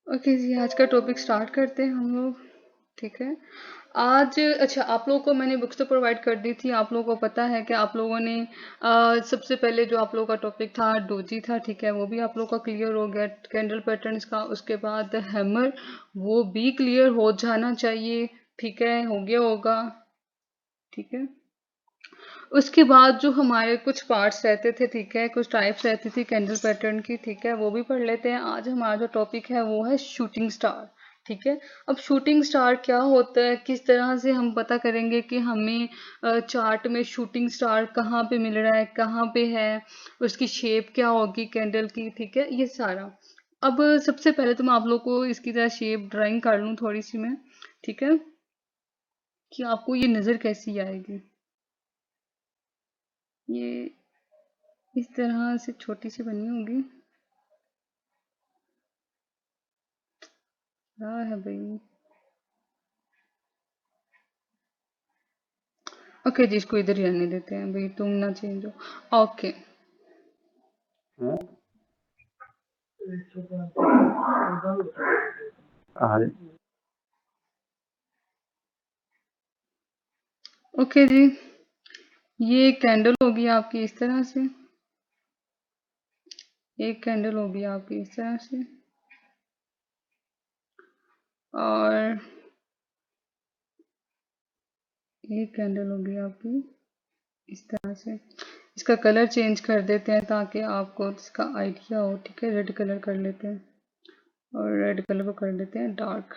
Okay जी, आज का topic start करते हैं हम लोग। ठीक है। आज अच्छा, आप लोगों को मैंने बुक्स तो प्रोवाइड कर दी थी। आप लोगों को पता है कि आप लोगों ने सबसे पहले जो आप लोगों का टॉपिक था डोजी था। ठीक है, वो भी आप लोगों का क्लियर हो गया, कैंडल पैटर्न्स का। उसके बाद हैमर, वो भी क्लियर हो जाना चाहिए। ठीक है, हो गया होगा। ठीक है। उसके बाद जो हमारे कुछ पार्ट्स रहते थे, ठीक है, कुछ टाइप्स रहती थी कैंडल पैटर्न की। ठीक है, वो भी पढ़ लेते हैं। आज हमारा जो टॉपिक है वो है शूटिंग स्टार। ठीक है। अब शूटिंग स्टार क्या होता है, किस तरह से हम पता करेंगे कि हमें चार्ट में शूटिंग स्टार कहाँ पे मिल रहा है, कहाँ पे है, उसकी शेप क्या होगी कैंडल की। ठीक है, ये सारा। अब सबसे पहले तो मैं आप लोग को इसकी तरह शेप ड्राइंग कर लूँ थोड़ी सी मैं। ठीक है, कि आपको ये नज़र कैसी आएगी। ये इस तरह से छोटी सी बनी होगी। क्या है भाई। ओके जी, इसको इधर ही रहने देते हैं भाई, तुम ना चेंज हो। ओके। ओके जी, ये कैंडल होगी आपकी इस तरह से। एक कैंडल होगी आपकी इस तरह से। और एक कैंडल होगी आपकी इस तरह से। इसका कलर चेंज कर देते हैं ताकि आपको इसका आइडिया हो। ठीक है, रेड कलर कर लेते हैं और रेड कलर को कर देते हैं डार्क।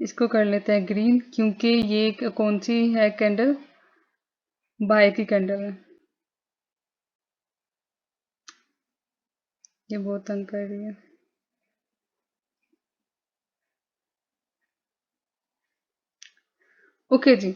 इसको कर लेते हैं ग्रीन, क्योंकि ये कौन सी है कैंडल, बाय की कैंडल है। ये बहुत तंग कर रही है। ओके जी,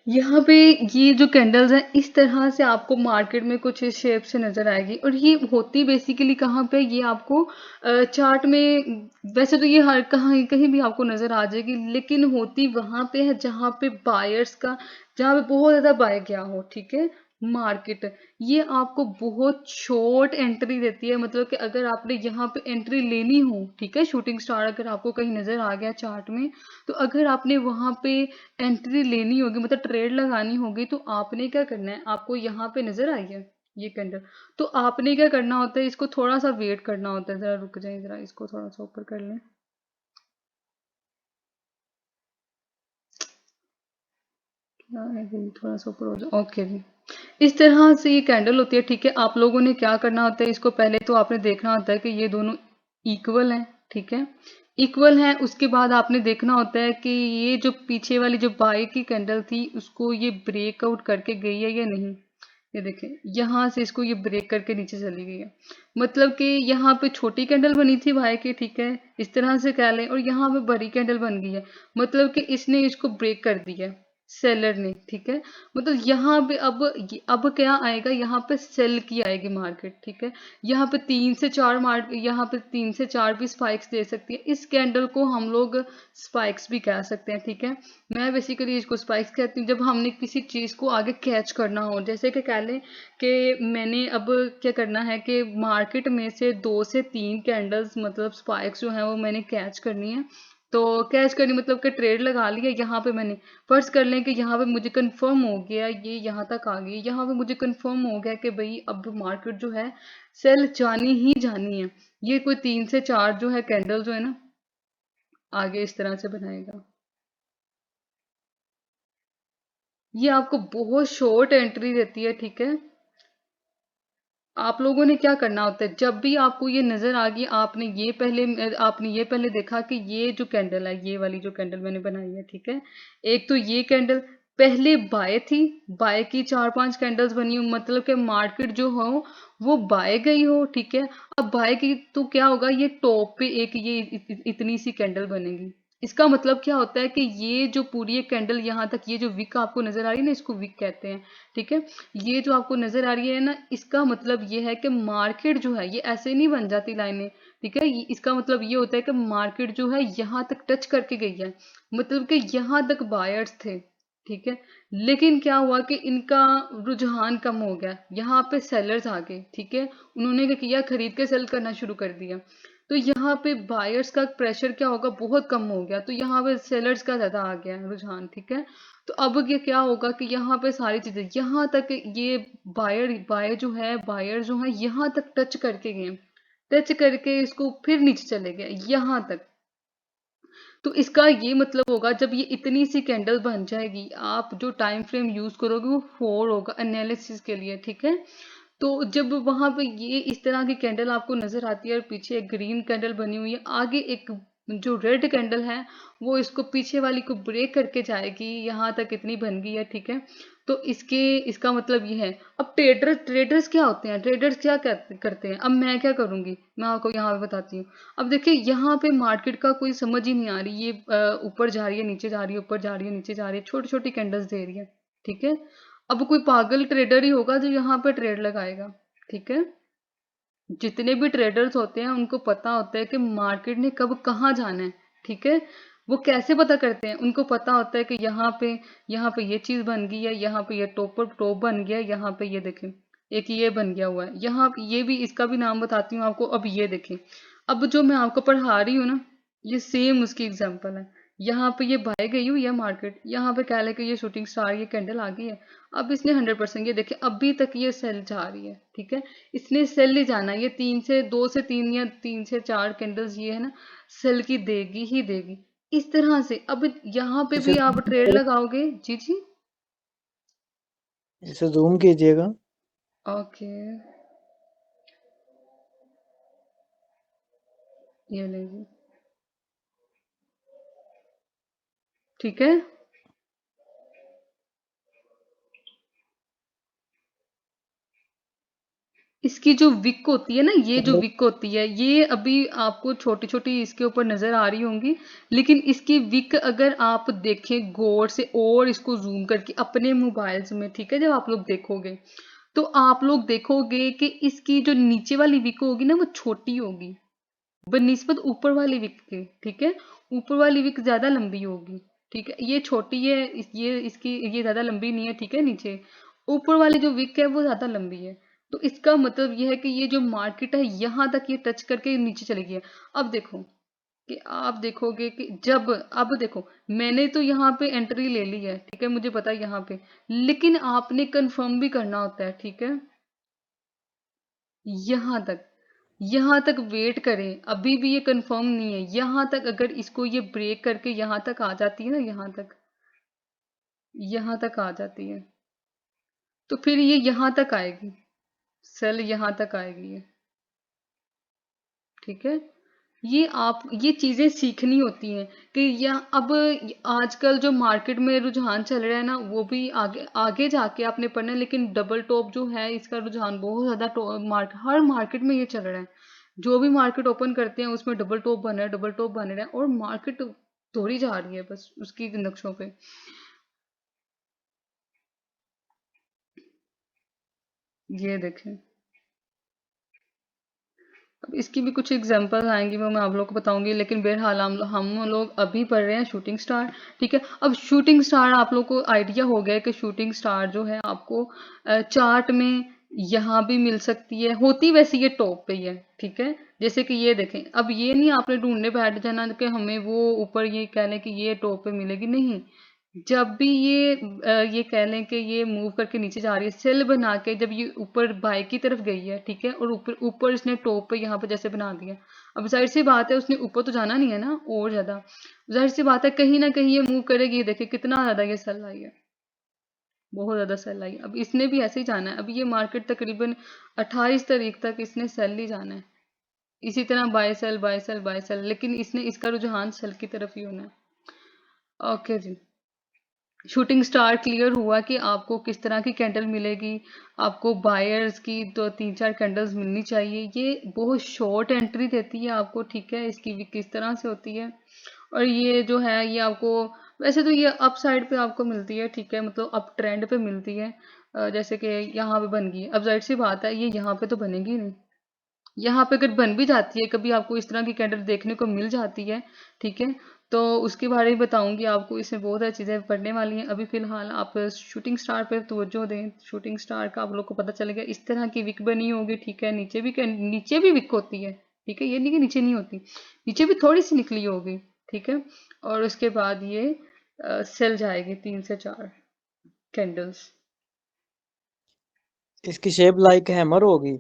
यहाँ पे ये जो कैंडल्स हैं इस तरह से आपको मार्केट में कुछ इस शेप से नजर आएगी। और ये होती बेसिकली कहाँ पे, ये आपको चार्ट में वैसे तो ये हर कहीं कहीं भी आपको नजर आ जाएगी, लेकिन होती वहां पे है जहाँ पे बायर्स का, जहाँ पे बहुत ज्यादा बाय गया हो। ठीक है, मार्केट ये आपको बहुत शॉर्ट एंट्री देती है। मतलब कि अगर आपने यहाँ पे एंट्री लेनी हो, ठीक है, शूटिंग स्टार अगर आपको कहीं नजर आ गया चार्ट में, तो अगर आपने वहां पे एंट्री लेनी होगी, मतलब ट्रेड लगानी होगी, तो आपने क्या करना है, आपको यहाँ पे नजर आई है ये कैंडल, तो आपने क्या करना होता है, इसको थोड़ा सा वेट करना होता है। जरा रुक जाए, जरा इसको थोड़ा सा ऊपर कर लें। क्या है भाई, थोड़ा सा ऊपर हो जाए। ओके जी, इस तरह से ये कैंडल होती है। ठीक है, आप लोगों ने क्या करना होता है, इसको पहले तो आपने देखना होता है कि ये दोनों इक्वल हैं। ठीक है, इक्वल हैं। उसके बाद आपने देखना होता है कि ये जो पीछे वाली जो बाई की कैंडल थी उसको ये ब्रेकआउट करके गई है या नहीं। ये देखें, यहाँ से इसको ये ब्रेक करके नीचे चली गई है। मतलब कि यहाँ पे छोटी कैंडल बनी थी भाई की, ठीक है, इस तरह से कह लें, और यहाँ पे बड़ी कैंडल बन गई है। मतलब कि इसने इसको ब्रेक कर दिया है, सेलर ने। ठीक है, मतलब यहाँ पे अब क्या आएगा, यहाँ पे सेल की आएगी मार्केट। ठीक है, यहाँ पे 3 से 4 यहाँ पे 3 से 4 भी स्पाइक्स दे सकती है। इस कैंडल को हम लोग स्पाइक्स भी कह सकते हैं। ठीक है, मैं बेसिकली इसको स्पाइक्स कहती हूँ जब हमने किसी चीज को आगे कैच करना हो। जैसे कि कह लें कि मैंने अब क्या करना है कि मार्केट में से 2 से 3 कैंडल्स, मतलब स्पाइक्स जो है वो मैंने कैच करनी है। तो कैच करनी मतलब कि ट्रेड लगा लिया यहाँ पे मैंने। फर्ज कर लें कि यहाँ पे मुझे कंफर्म हो गया, ये यहाँ तक आ गई, यहाँ पे मुझे कंफर्म हो गया कि भाई अब मार्केट जो है सेल जानी ही जानी है। ये कोई 3 से 4 जो है कैंडल जो है ना, आगे इस तरह से बनाएगा। ये आपको बहुत शॉर्ट एंट्री देती है। ठीक है, आप लोगों ने क्या करना होता है, जब भी आपको ये नजर आ गई, आपने ये पहले देखा कि ये जो कैंडल है, ये वाली जो कैंडल मैंने बनाई है, ठीक है, एक तो ये कैंडल पहले बाय थी, बाय की 4 5 कैंडल्स बनी हो, मतलब कि मार्केट जो हो वो बाय गई हो। ठीक है, अब बाय की तो क्या होगा, ये टॉप पे एक ये इतनी सी कैंडल बनेगी। इसका मतलब क्या होता है कि ये जो पूरी एक कैंडल यहाँ तक, ये जो विक आपको नजर आ रही है ना, इसको विक कहते हैं। ठीक है, ये जो आपको नजर आ रही है ना, इसका मतलब ये है कि मार्केट जो है ये ऐसे नहीं बन जाती लाइनें। ठीक है, इसका मतलब ये होता है कि मार्केट जो है यहाँ तक टच करके गई है, मतलब कि यहाँ तक बायर्स थे। ठीक है। लेकिन क्या हुआ कि इनका रुझान कम हो गया, यहाँ पे सेलर्स आ गए, ठीक है। उन्होंने क्या किया, खरीद के सेल करना शुरू कर दिया। तो यहाँ पे बायर्स का प्रेशर क्या होगा, बहुत कम हो गया, तो यहाँ पे सेलर्स का ज्यादा आ गया रुझान, ठीक है। तो अब ये क्या होगा कि यहाँ पे सारी चीजें यहाँ तक ये बायर जो है यहाँ तक टच करके गए, टच करके इसको फिर नीचे चले गए यहाँ तक। तो इसका ये मतलब होगा, जब ये इतनी सी कैंडल बन जाएगी, आप जो टाइम फ्रेम यूज करोगे वो 4 होगा एनालिसिस के लिए, ठीक है। तो जब वहां पे ये इस तरह की कैंडल आपको नजर आती है और पीछे एक ग्रीन कैंडल बनी हुई है, आगे एक जो रेड कैंडल है वो इसको पीछे वाली को ब्रेक करके जाएगी, यहाँ तक इतनी बन गई है, ठीक है। तो इसका मतलब ये है। अब ट्रेडर्स क्या होते हैं, ट्रेडर्स क्या करते हैं, अब मैं क्या करूंगी, मैं आपको यहाँ पे बताती हूँ। अब देखिए यहाँ पे मार्केट का कोई समझ ही नहीं आ रही, ये ऊपर जा रही है, नीचे जा रही है, ऊपर जा रही है, नीचे जा रही है, छोटी छोटी कैंडल्स दे रही है, ठीक है। अब कोई पागल ट्रेडर ही होगा जो यहाँ पे ट्रेड लगाएगा, ठीक है। जितने भी ट्रेडर्स होते हैं उनको पता होता है कि मार्केट ने कब कहाँ जाना है, ठीक है। वो कैसे पता करते हैं, उनको पता होता है कि यहाँ पे ये चीज बन गई है, यहाँ पे ये टॉप बन गया है, यहाँ पे ये देखें एक ये बन गया हुआ है, यहाँ पे ये भी, इसका भी नाम बताती हूँ आपको। अब ये देखें, अब जो मैं आपको पढ़ा रही हूँ ना, ये सेम उसकी एग्जाम्पल है। यहाँ पे ये बाय गई हुई है मार्केट, यहाँ पे क्या लेके ये शूटिंग स्टार ये कैंडल आ गई है। अब इसने 100% ये देखे अभी तक ये सेल जा रही है, ठीक है। इसने सेल ही जाना है, ये 2 से 3 या 3 से 4 कैंडल्स ये है ना, सेल की देगी ही देगी इस तरह से। अब यहाँ पे इसे भी आप ट्रेड लगाओगे, जी जी, इसे जूम कीजिएगा। ओके, ये लीजिए, ठीक है। इसकी जो विक होती है ना, ये जो कैंडल विक होती है, ये अभी आपको छोटी छोटी इसके ऊपर नजर आ रही होंगी, लेकिन इसकी विक अगर आप देखें गौर से और इसको जूम करके अपने मोबाइल्स में, ठीक है, जब आप लोग देखोगे तो आप लोग देखोगे कि इसकी जो नीचे वाली विक होगी ना वो छोटी होगी बनिस्बत ऊपर वाली विक के, ठीक है। ऊपर वाली विक ज्यादा लंबी होगी, ठीक है, ये छोटी है, ये इसकी ये ज्यादा लंबी नहीं है, ठीक है। नीचे ऊपर वाली जो विक है वो ज्यादा लंबी है। तो इसका मतलब ये है कि ये जो मार्केट है यहाँ तक ये टच करके नीचे चली गई है। अब देखो कि आप देखोगे कि जब, अब देखो मैंने तो यहाँ पे एंट्री ले ली है, ठीक है, मुझे पता है यहाँ पे, लेकिन आपने कंफर्म भी करना होता है, ठीक है। यहाँ तक, यहाँ तक वेट करें, अभी भी ये कंफर्म नहीं है। यहाँ तक अगर इसको ये ब्रेक करके यहाँ तक आ जाती है ना, यहाँ तक आ जाती है, तो फिर ये यहाँ तक आएगी, सेल यहाँ तक आएगी ये, ठीक है। ये चीजें सीखनी होती हैं कि या अब आजकल जो मार्केट में रुझान चल रहा है ना, वो भी आगे आगे जाके आपने पढ़ना है, लेकिन डबल टॉप जो है इसका रुझान बहुत ज्यादा हर मार्केट में ये चल रहा है। जो भी मार्केट ओपन करते हैं उसमें डबल टॉप बन रहा है, डबल टॉप बन रहा है, और मार्केट दौड़ी जा रही है बस उसकी नक्शों पे। ये देखें, अब इसकी भी कुछ एग्जांपल आएंगी, वो मैं आप लोग को बताऊंगी, लेकिन बहरहाल हम लोग अभी पढ़ रहे हैं शूटिंग स्टार, ठीक है। अब शूटिंग स्टार आप लोग को आइडिया हो गया कि शूटिंग स्टार जो है आपको चार्ट में यहाँ भी मिल सकती है, होती वैसे ये टॉप पे ही है, ठीक है। जैसे कि ये देखें, अब ये नहीं आपने ढूंढने बैठ जाना कि हमें वो ऊपर ये कह लें कि ये टॉप पे मिलेगी, नहीं। जब भी ये कह लें कि ये मूव करके नीचे जा रही है, सेल बना के जब ये ऊपर बाय की तरफ गई है, ठीक है, और ऊपर ऊपर इसने टॉप पे यहाँ पे जैसे बना दिया, अब जाहिर सी बात है उसने ऊपर तो जाना नहीं है ना, और ज्यादा जाहिर सी बात है कहीं ना कहीं ये मूव करेगी। ये देखिए कितना ज्यादा ये सेल आई है, बहुत ज्यादा सेल आई। अब इसने भी ऐसे ही जाना है, अब ये मार्केट तकरीबन 28 तारीख तक इसने सेल ही जाना है, इसी तरह buy sell buy sell buy sell, लेकिन इसने इसका रुझान सेल की तरफ ही होना है। ओके जी, शूटिंग स्टार क्लियर हुआ कि आपको किस तरह की कैंडल मिलेगी। आपको बायर्स की तो 3-4 कैंडल्स मिलनी चाहिए, ये बहुत शॉर्ट एंट्री देती है आपको, ठीक है। इसकी भी किस तरह से होती है, और ये जो है ये आपको, वैसे तो ये अप साइड पे आपको मिलती है, ठीक है, मतलब अप ट्रेंड पे मिलती है। जैसे कि यहाँ पे बन गई, अब जाहिर सी बात है ये यहाँ पे तो बनेगी नहीं, यहाँ पे अगर बन भी जाती है कभी, आपको इस तरह की कैंडल देखने को मिल जाती है, ठीक है, तो उसके बारे में बताऊंगी आपको, इसमें बहुत सारी चीज़ें पढ़ने वाली हैं। अभी फ़िलहाल आप शूटिंग स्टार पे तवज्जो दें। शूटिंग स्टार का आप लोग को पता चलेगा, इस तरह की विक बनी होगी, ठीक है। नीचे भी विक होती है, ठीक है, ये नहीं कि नीचे नहीं होती, नीचे भी थोड़ी सी निकली होगी, ठीक है। और उसके बाद ये सेल जाएगी 3 से 4 कैंडल्स। इसकी शेप लाइक हैमर होगी।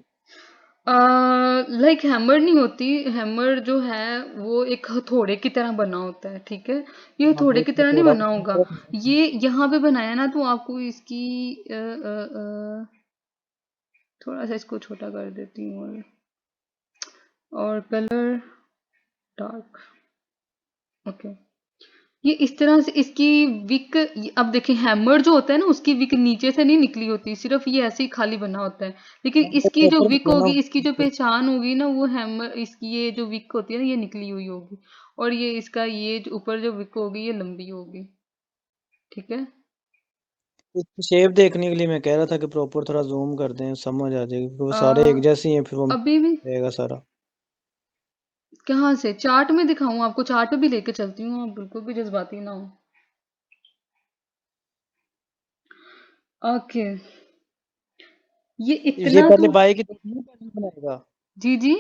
लाइक हैमर नहीं होती। हैमर जो है वो एक हथौड़े की तरह बना होता है, ठीक है। ये हाँ, हथौड़े वो की इसमें तरह नहीं थोड़ा बना होगा। ये यहाँ पे बनाया ना, तो आपको इसकी थोड़ा सा इसको छोटा कर देती हूँ, और कलर डार्क। ओके, ये इस तरह से इसकी विक। अब देखिए, हैमर जो होता है ना, उसकी विक नीचे से नहीं निकली होती, सिर्फ ये ऐसे ही खाली बना होता है। लेकिन इसकी जो प्रॉपर विक बताओ होगी, इसकी जो ना। पहचान होगी ना, वो हैमर, इसकी ये जो विक होती है ना, ये निकली हुई होगी। और ये इसका ये जो ऊपर जो विक होगी, ये लंबी होगी, ठीक है। इसकी शेप देखने के लिए मैं कह रहा था कि प्रॉपर थोड़ा जूम कर दें, समझ आ जाएगी, क्योंकि वो आ, सारे एक जैसे ही हैं, फिर वो अभी भी रहेगा सारा। कहाँ से चार्ट में दिखाऊं आपको? चार्ट भी लेके चलती हूँ, आप बिल्कुल भी जज्बाती ना हो। ओके, ये ये इतना पहले तो। बाय की 2-3 कैंडल बनाएगा। जी जी।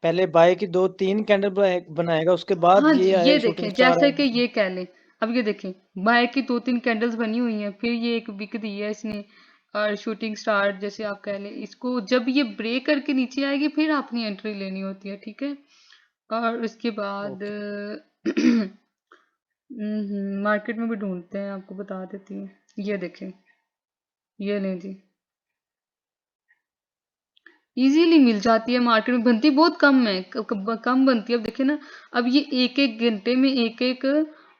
पहले बाय की 2-3 कैंडल बनाएगा, उसके बाद हाँ जी, ये ये आएगा शूटिंग देखें, स्टार जैसे कि आएगा। ये कह लें। अब ये देखें, बाय की 2-3 कैंडल्स बनी हुई हैं, फिर ये एक विक दी है इसने, और शूटिंग स्टार जैसे आप कह लें इसको। जब ये ब्रेक करके नीचे आएगी, फिर अपनी एंट्री लेनी होती है, ठीक है। और उसके बाद ओके। मार्केट में भी ढूंढते हैं, आपको बता देती हूँ। ये देखें, ये लें जी, इजीली मिल जाती है मार्केट में, बनती बहुत कम है, कम बनती है। अब देखिए ना, अब ये एक एक घंटे में एक एक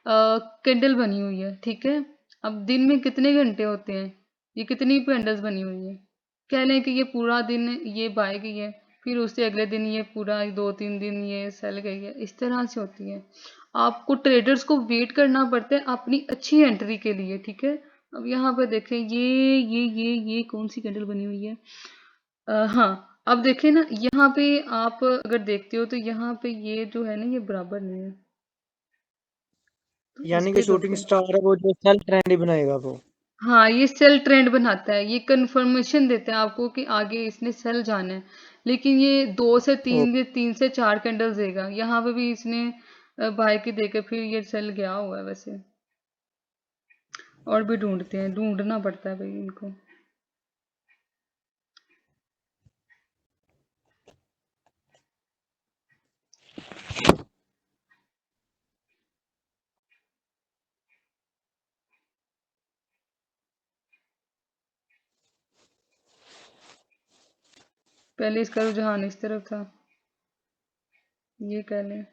कैंडल बनी हुई है, ठीक है। अब दिन में कितने घंटे होते हैं, ये कितनी कैंडल्स बनी हुई है। कह लें कि ये पूरा दिन ये बाय गई है, फिर उससे अगले दिन ये पूरा 2-3 दिन ये सेल गई है, इस तरह से होती है। आपको ट्रेडर्स को वेट करना पड़ता है अपनी अच्छी एंट्री के लिए, ठीक है। अब यहाँ पे देखें, ये कौन सी कैंडल बनी हुई है। हाँ, अब देखिए ना, यहाँ पे आप अगर देखते हो तो यहाँ पे ये जो है ना, ये बराबर नहीं है, तो यानी कि इसके शूटिंग चलते। स्टार है वो जो सेल ट्रेंड ही बनाएगा वो। हाँ, ये सेल ट्रेंड बनाता है, ये कंफर्मेशन देता है आपको कि आगे इसने सेल जाना है। लेकिन ये 2 से 3 या 3 से 4 कैंडल्स देगा। यहाँ पे भी इसने बाय की देकर फिर ये सेल गया हुआ है वैसे। और भी ढूंढते हैं, ढूंढना पड़ता है भाई इनको। पहले इसका रुझान इस तरफ था, ये कह लें।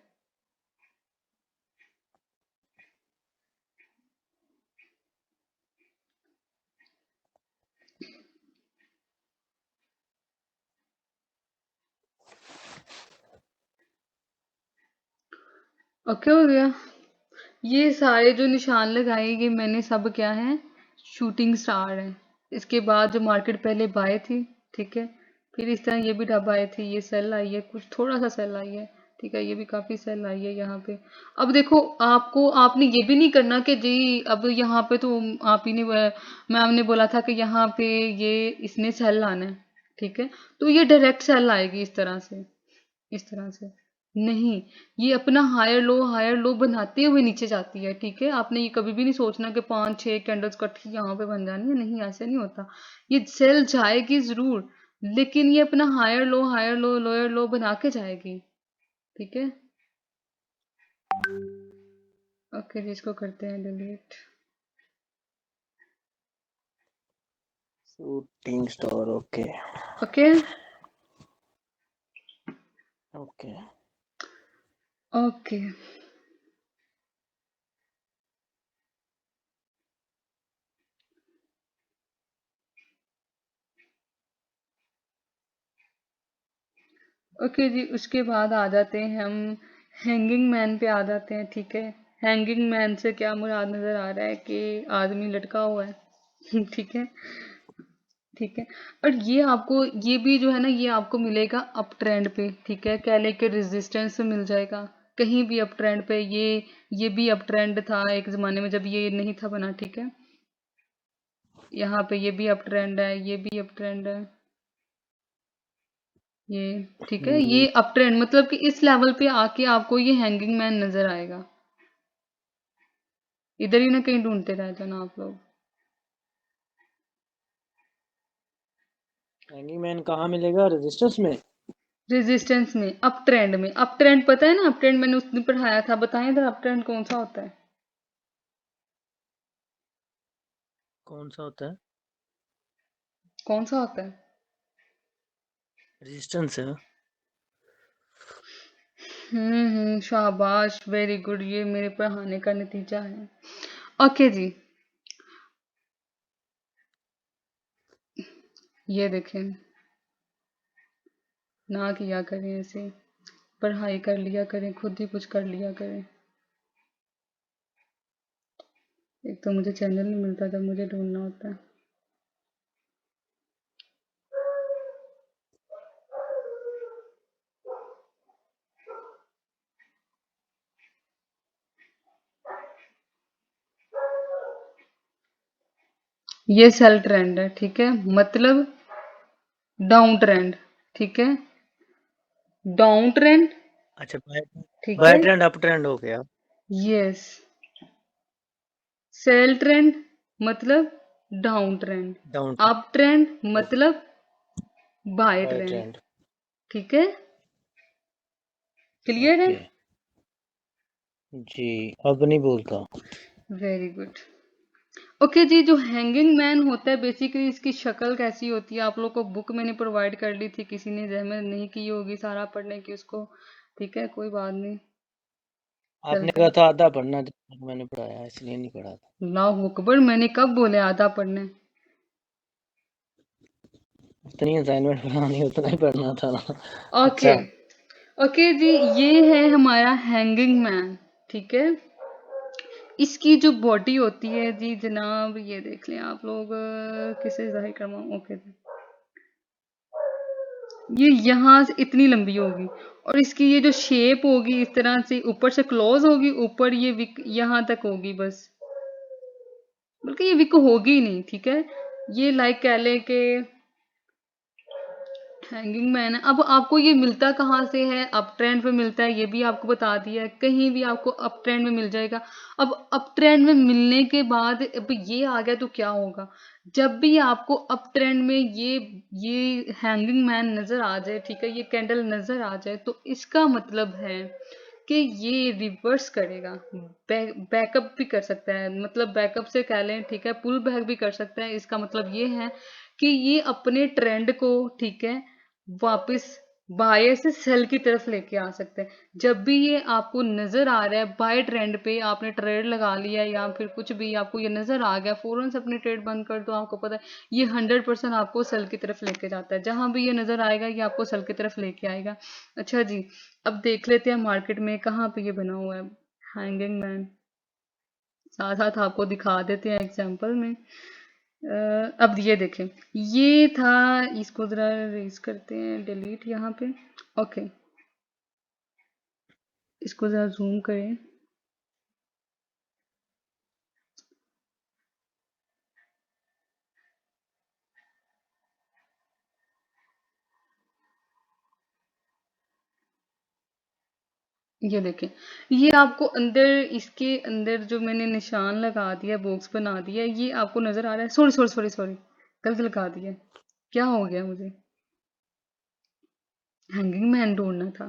ओके, हो गया। ये सारे जो निशान लगाए, ये मैंने सब क्या है, शूटिंग स्टार है। इसके बाद जो मार्केट पहले बाय थी, ठीक है। फिर इस तरह ये भी बाय थी, ये सेल आई है, कुछ थोड़ा सा सेल आई है, ठीक है। ये भी काफी सेल आई है यहाँ पे। अब देखो, आपको आपने ये भी नहीं करना कि जी अब यहाँ पे तो आप ही ने मैम ने बोला था कि यहाँ पे ये इसने सेल लाना है, ठीक है। तो ये डायरेक्ट सेल आएगी इस तरह से, इस तरह से नहीं। ये अपना हायर लो बनाते हुए नीचे जाती है, ठीक है। आपने ये कभी भी नहीं सोचना कि 5-6 कैंडल्स इकट्ठी यहाँ पे बन जानी है, नहीं, ऐसे नहीं होता। ये सेल जाएगी जरूर, लेकिन ये अपना हायर लो लोअर लो बना के जाएगी, ठीक है। ओके जी, इसको करते हैं delete. Shooting star, okay. Okay. Okay. Okay, okay जी, उसके बाद आ जाते हैं हम हैंगिंग मैन पे आ जाते हैं, ठीक है। हैंगिंग मैन से क्या मुराद नजर आ रहा है कि आदमी लटका हुआ है ठीक है, ठीक है। और ये आपको, ये भी जो है ना, ये आपको मिलेगा अप ट्रेंड पे, ठीक है। कह ले कि रेजिस्टेंस मिल जाएगा, कहीं भी अप ट्रेंड पे ये भी अप ट्रेंड था एक ज़माने में जब ये नहीं था बना, ठीक है? यहाँ पे ये भी अप ट्रेंड है, ये भी अप ट्रेंड है, ये ठीक है? ये अप ट्रेंड मतलब कि इस लेवल पे आके आपको ये हैंगिंग मैन नज़र आएगा। इधर ही ना कहीं ढूँढते रह जाना आप लोग। हैंगिंग मैन कहाँ मिलेगा? रेजिस्टेंस में? रेजिस्टेंस में, अप ट्रेंड में। अप ट्रेंड पता है ना? अप ट्रेंड मैंने उस दिन पढ़ाया था। बताएं इधर अप ट्रेंड कौन सा होता है? कौन सा होता है? कौन सा होता है? रेजिस्टेंस है। शाबाश, वेरी गुड। ये मेरे पढ़ाने का नतीजा है। ओके जी, ये देखें, ना किया करें ऐसे, पढ़ाई कर लिया करें, खुद ही कुछ कर लिया करें। एक तो मुझे चैनल नहीं मिलता जब मुझे ढूंढना होता है। ये सेल ट्रेंड है, ठीक है? मतलब डाउन ट्रेंड, ठीक है? डाउन ट्रेंड, अच्छा, ठीक बाय है? ट्रेंड अप ट्रेंड हो गया। यस। सेल ट्रेंड मतलब down trend, down up trend मतलब बाय बाय ट्रेंड, ट्रेंड। ठीक है? क्लियर है? ओके जी, अब नहीं बोलता। Very good. ओके जी, जो हैंगिंग मैन होता है बेसिकली इसकी शक्ल कैसी होती है? आप लोग को बुक मैंने प्रोवाइड कर ली थी, किसी ने जहमत नहीं की होगी सारा पढ़ने की उसको, ठीक है? कोई बात नहीं, आपने चलता कहा है। था आधा पढ़ना, जब तक मैंने पढ़ाया इसलिए नहीं पढ़ा था। अल्लाह अकबर, मैंने कब बोले आधा पढ़ने? उतनी असाइनमेंट बनानी उतना ही पढ़ना था ना। ओके, अच्छा, ओके जी, ये है हमारा हैंगिंग मैन, ठीक है? इसकी जो बॉडी होती है जी जनाब, ये देख लें आप लोग, किसे जाहिर करवाऊं? ओके जी, ये यहाँ से इतनी लंबी होगी और इसकी ये जो शेप होगी इस तरह से ऊपर से क्लोज होगी, ऊपर ये विक यहाँ तक होगी बस, बल्कि ये विक होगी ही नहीं, ठीक है? ये लाइक कह लें कि हैंगिंग मैन है। अब आपको ये मिलता कहाँ से है? अप ट्रेंड पे मिलता है, ये भी आपको बता दिया है। कहीं भी आपको अप ट्रेंड में मिल जाएगा। अब अप ट्रेंड में मिलने के बाद अब ये आ गया तो क्या होगा? जब भी आपको अप ट्रेंड में ये हैंगिंग मैन नजर आ जाए, ठीक है, ये कैंडल नजर आ जाए, तो इसका मतलब है कि ये रिवर्स करेगा, बैकअप भी कर सकता है, मतलब बैकअप से कह लें, ठीक है, पुल बैक भी कर सकता है। इसका मतलब ये है कि ये अपने ट्रेंड को, ठीक है, वापस बाय से सेल की तरफ लेके आ सकते हैं। जब भी ये आपको नजर आ रहा है बाय ट्रेंड पे, आपने ट्रेड लगा लिया या फिर कुछ भी आपको ये नजर आ गया, फौरन से अपनी ट्रेड बंद कर दो। आपको पता है ये 100% आपको सेल की तरफ लेके जाता है। जहां भी ये नजर आएगा ये आपको सेल की तरफ लेके आएगा। अच्छा जी, अब देख लेते हैं मार्केट में कहाँ पे ये बना हुआ है हैंगिंग मैन। साथ साथ आपको दिखा देते हैं एग्जाम्पल में। अब ये देखें, ये था, इसको जरा रेज करते हैं, डिलीट यहाँ पे। ओके, इसको जरा जूम करें। ये देखें, ये आपको अंदर, इसके अंदर जो मैंने निशान लगा दिया, बॉक्स बना दिया, ये आपको नजर आ रहा है। सॉरी सॉरी सॉरी सॉरी, गलत लगा दिया। क्या हो गया? मुझे हैंगिंग मैन ढूंढना था।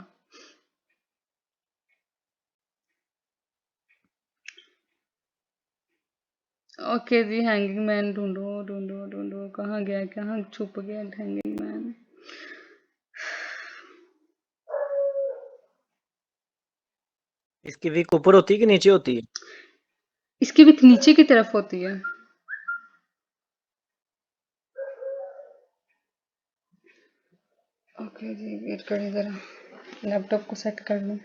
ओके जी, हैंगिंग मैन ढूंढो ढूंढो ढूंढो, कहाँ गया, कहाँ छुप गया हैंगिंग मैन? इसकी विक ऊपर होती है कि नीचे होती है? इसकी भी नीचे की तरफ होती है। ओके जी, वेट करें जरा, लैपटॉप को सेट कर लूं।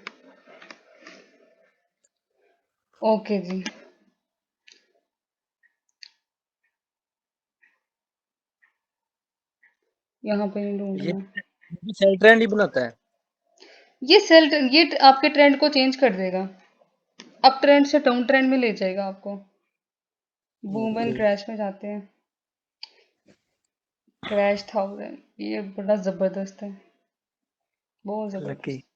ओके जी, यहाँ पे नहीं ये ढूंढना। सेल ट्रेंड ही बनाता है। ये आपके ट्रेंड को चेंज कर देगा, अप ट्रेंड से डाउन ट्रेंड में ले जाएगा आपको। बूम एंड ओके क्रैश में जाते हैं। क्रैश 1000 ये बड़ा जबरदस्त है, बहुत लकी। जबरदस्त।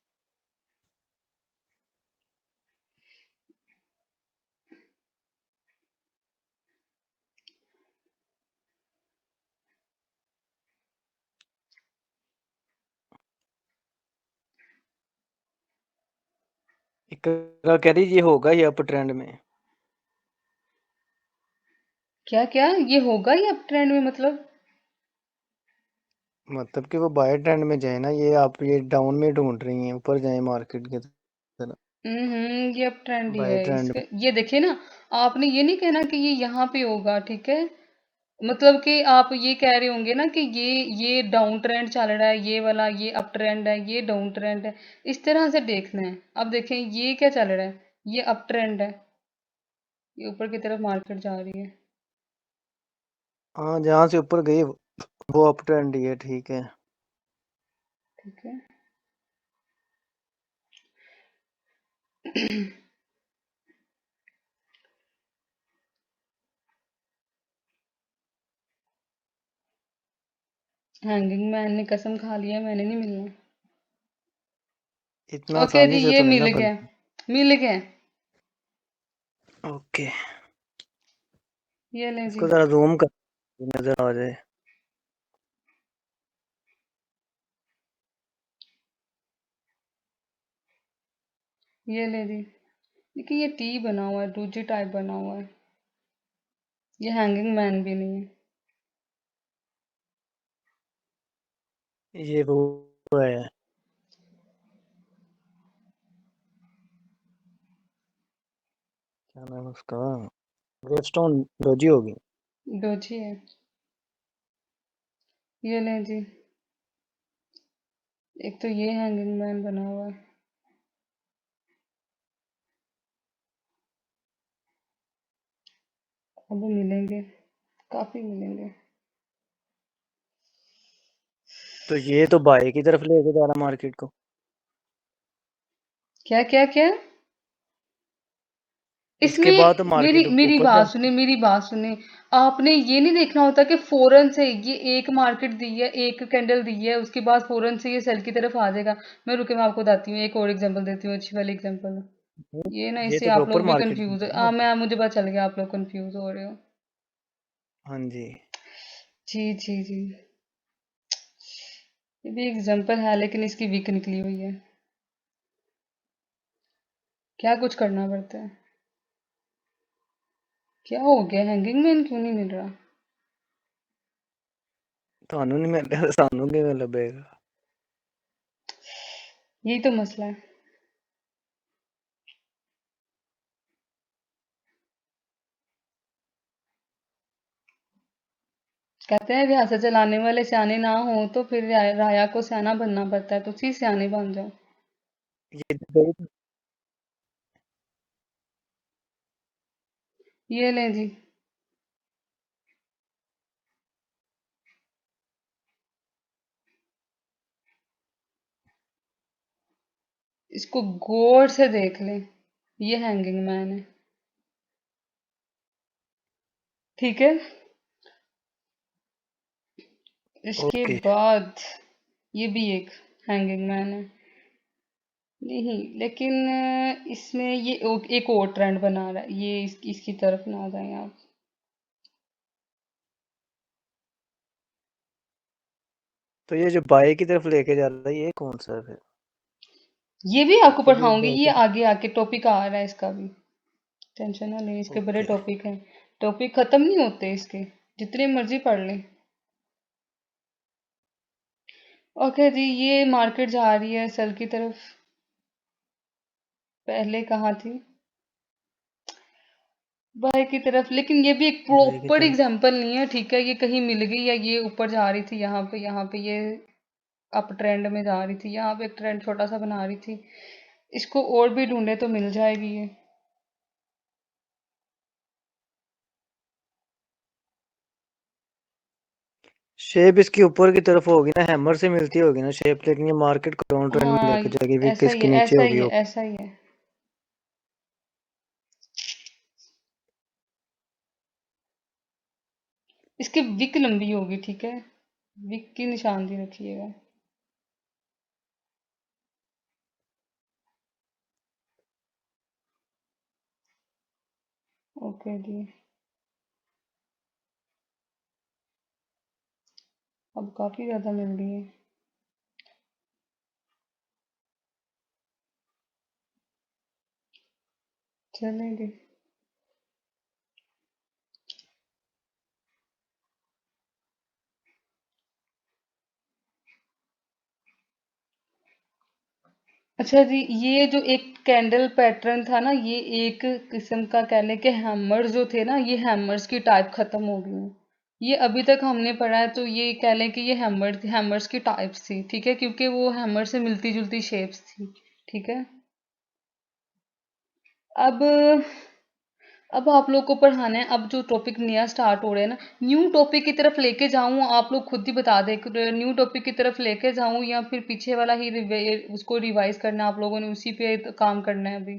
इकरा कह रही ये होगा ये अप ट्रेंड में। क्या क्या ये होगा ये अप ट्रेंड में मतलब? मतलब कि वो बाय ट्रेंड में जाए ना, ये आप ये डाउन में ढूंढ रही हैं, ऊपर जाए मार्केट की तरफ ये अप ट्रेंड ही बाय है ट्रेंड इसके। में। ये देखिए ना, आपने ये नहीं कहना कि ये यहाँ पे होगा, ठीक है? मतलब कि आप ये कह रहे होंगे ना कि ये डाउन ट्रेंड चल रहा है, ये वाला ये अप ट्रेंड है, ये डाउन ट्रेंड है। इस तरह से देखना है। अब देखें ये क्या चल रहा है, ये अप ट्रेंड है, ये ऊपर की तरफ मार्केट जा रही है। हाँ जहाँ से ऊपर गई वो अप ट्रेंड ही है, ठीक है। ठीक है। हैंगिंग मैन ने कसम खा लिया मैंने नहीं मिलना। इतना ओके जी, आसानी से ये तो नहीं ना मिल बन। गया, मिल गया। ओके ये लें जी, इसको जरा जूम कर नजर आ जाए। ये ले जी। देखिए ये टी बना हुआ है, डूजी टाइप बना हुआ है, ये हैंगिंग मैन भी नहीं है। ये वो है, क्या नाम है उसका, ग्रेवस्टोन डोजी होगी। डोजी है। ये लें जी, एक तो ये हैंगिंग मैन बना हुआ है। अब वो मिलेंगे, काफी मिलेंगे। तो ये तो बाय की तरफ लेके जा रहा मार्केट को। क्या क्या क्या? इसके इसमें बाद तो मेरी मार्केट मेरी ऊपर बात जाएगी। सुने, मेरी बात सुने। आपने ये नहीं देखना होता कि फौरन से ये एक मार्केट दी है, एक कैंडल दी है, उसके बाद फौरन से ये सेल की तरफ आ जाएगा। मैं रुके, मैं आपको बताती हूँ, एक और एग्जांपल देती हूँ, अच्छी वाली एग्जांपल। ये ना ये इससे तो आप प्रॉपर लोग भी मार्केट कंफ्यूज बनती है। है ना हाँ, ऊपर। मैं मुझे पता चल गया आप लोग कंफ्यूज हो रहे हो। हाँ जी। जी जी जी। ये भी एग्जांपल है लेकिन इसकी वीक निकली हुई है। क्या कुछ करना पड़ता है। क्या हो गया, हैंगिंग मैन क्यों नहीं मिल रहा? ਤੁਹਾਨੂੰ नहीं मिल रहा सानू किवें लभेगा। यही तो मसला है। कहते हैं रियासत चलाने वाले सियाने ना हो तो फिर राया को सियाना बनना पड़ता है, तो उसी सियाने बन जाओ। ये गई ये लें जी, इसको गौर से देख लें, ये हैंगिंग मैन है, ठीक है? इसके ओके। बाद ये भी एक हैंगिंग मैन है। नहीं लेकिन इसमें ये एक और ट्रेंड बना रहा है, ये इसकी तरफ ना आ जाए आप। तो ये जो बाय की तरफ लेके जा रहा है ये कौन सा है फिर। ये भी आपको ये भी पढ़ाऊंगी, बाय ये की तरफ। आगे आके टॉपिक आ रहा है इसका भी। टेंशन ना लें, इसके बड़े ओके टॉपिक हैं। टॉपिक खत्म नहीं होते इसके, जितने मर्जी पढ़ लें। ओके जी, ये मार्केट जा रही है सेल की तरफ। पहले कहाँ थी, बाय की तरफ। लेकिन ये भी एक बाय की प्रॉपर तरफ। एग्जांपल नहीं है, ठीक है? ये कहीं मिल गई या ये ऊपर जा रही थी, यहाँ पे ये अप ट्रेंड में जा रही थी, यहाँ पे एक ट्रेंड छोटा सा बना रही थी। इसको और भी ढूंढे तो मिल जाएगी ये। शेप इसकी ऊपर की तरफ होगी ना, हैमर से मिलती होगी ना शेप, लेकिन ये मार्केट को डाउन डाउन ट्रेंड में हाँ, लेके जाएगी, वीक ऐसा ही किसकी है, नीचे ऐसा ही होगी है, वो। ऐसा ही है। इसकी विक लंबी होगी, ठीक है। विक की निशानदेही रखिएगा। ओके जी। अब काफी ज्यादा मिल रही है। चलेंगे। अच्छा जी, ये जो एक कैंडल पैटर्न था ना, ये एक किस्म का कह लें कि हैमर्स जो थे ना, ये हैमर्स की टाइप खत्म हो गई हैं। ये अभी तक हमने पढ़ा है तो ये कह लें कि ये हैमर्स की टाइप्स थी, ठीक है, क्योंकि वो हैमर से मिलती जुलती शेप्स थी, ठीक है। अब अब आप लोग को पढ़ाना है। अब जो टॉपिक नया स्टार्ट हो रहा है ना, न्यू टॉपिक की तरफ लेके जाऊं, आप लोग खुद ही बता दें न्यू टॉपिक की तरफ लेके जाऊं या फिर पीछे वाला ही उसको रिवाइज करना है, आप लोगों ने उसी पे काम करना है अभी।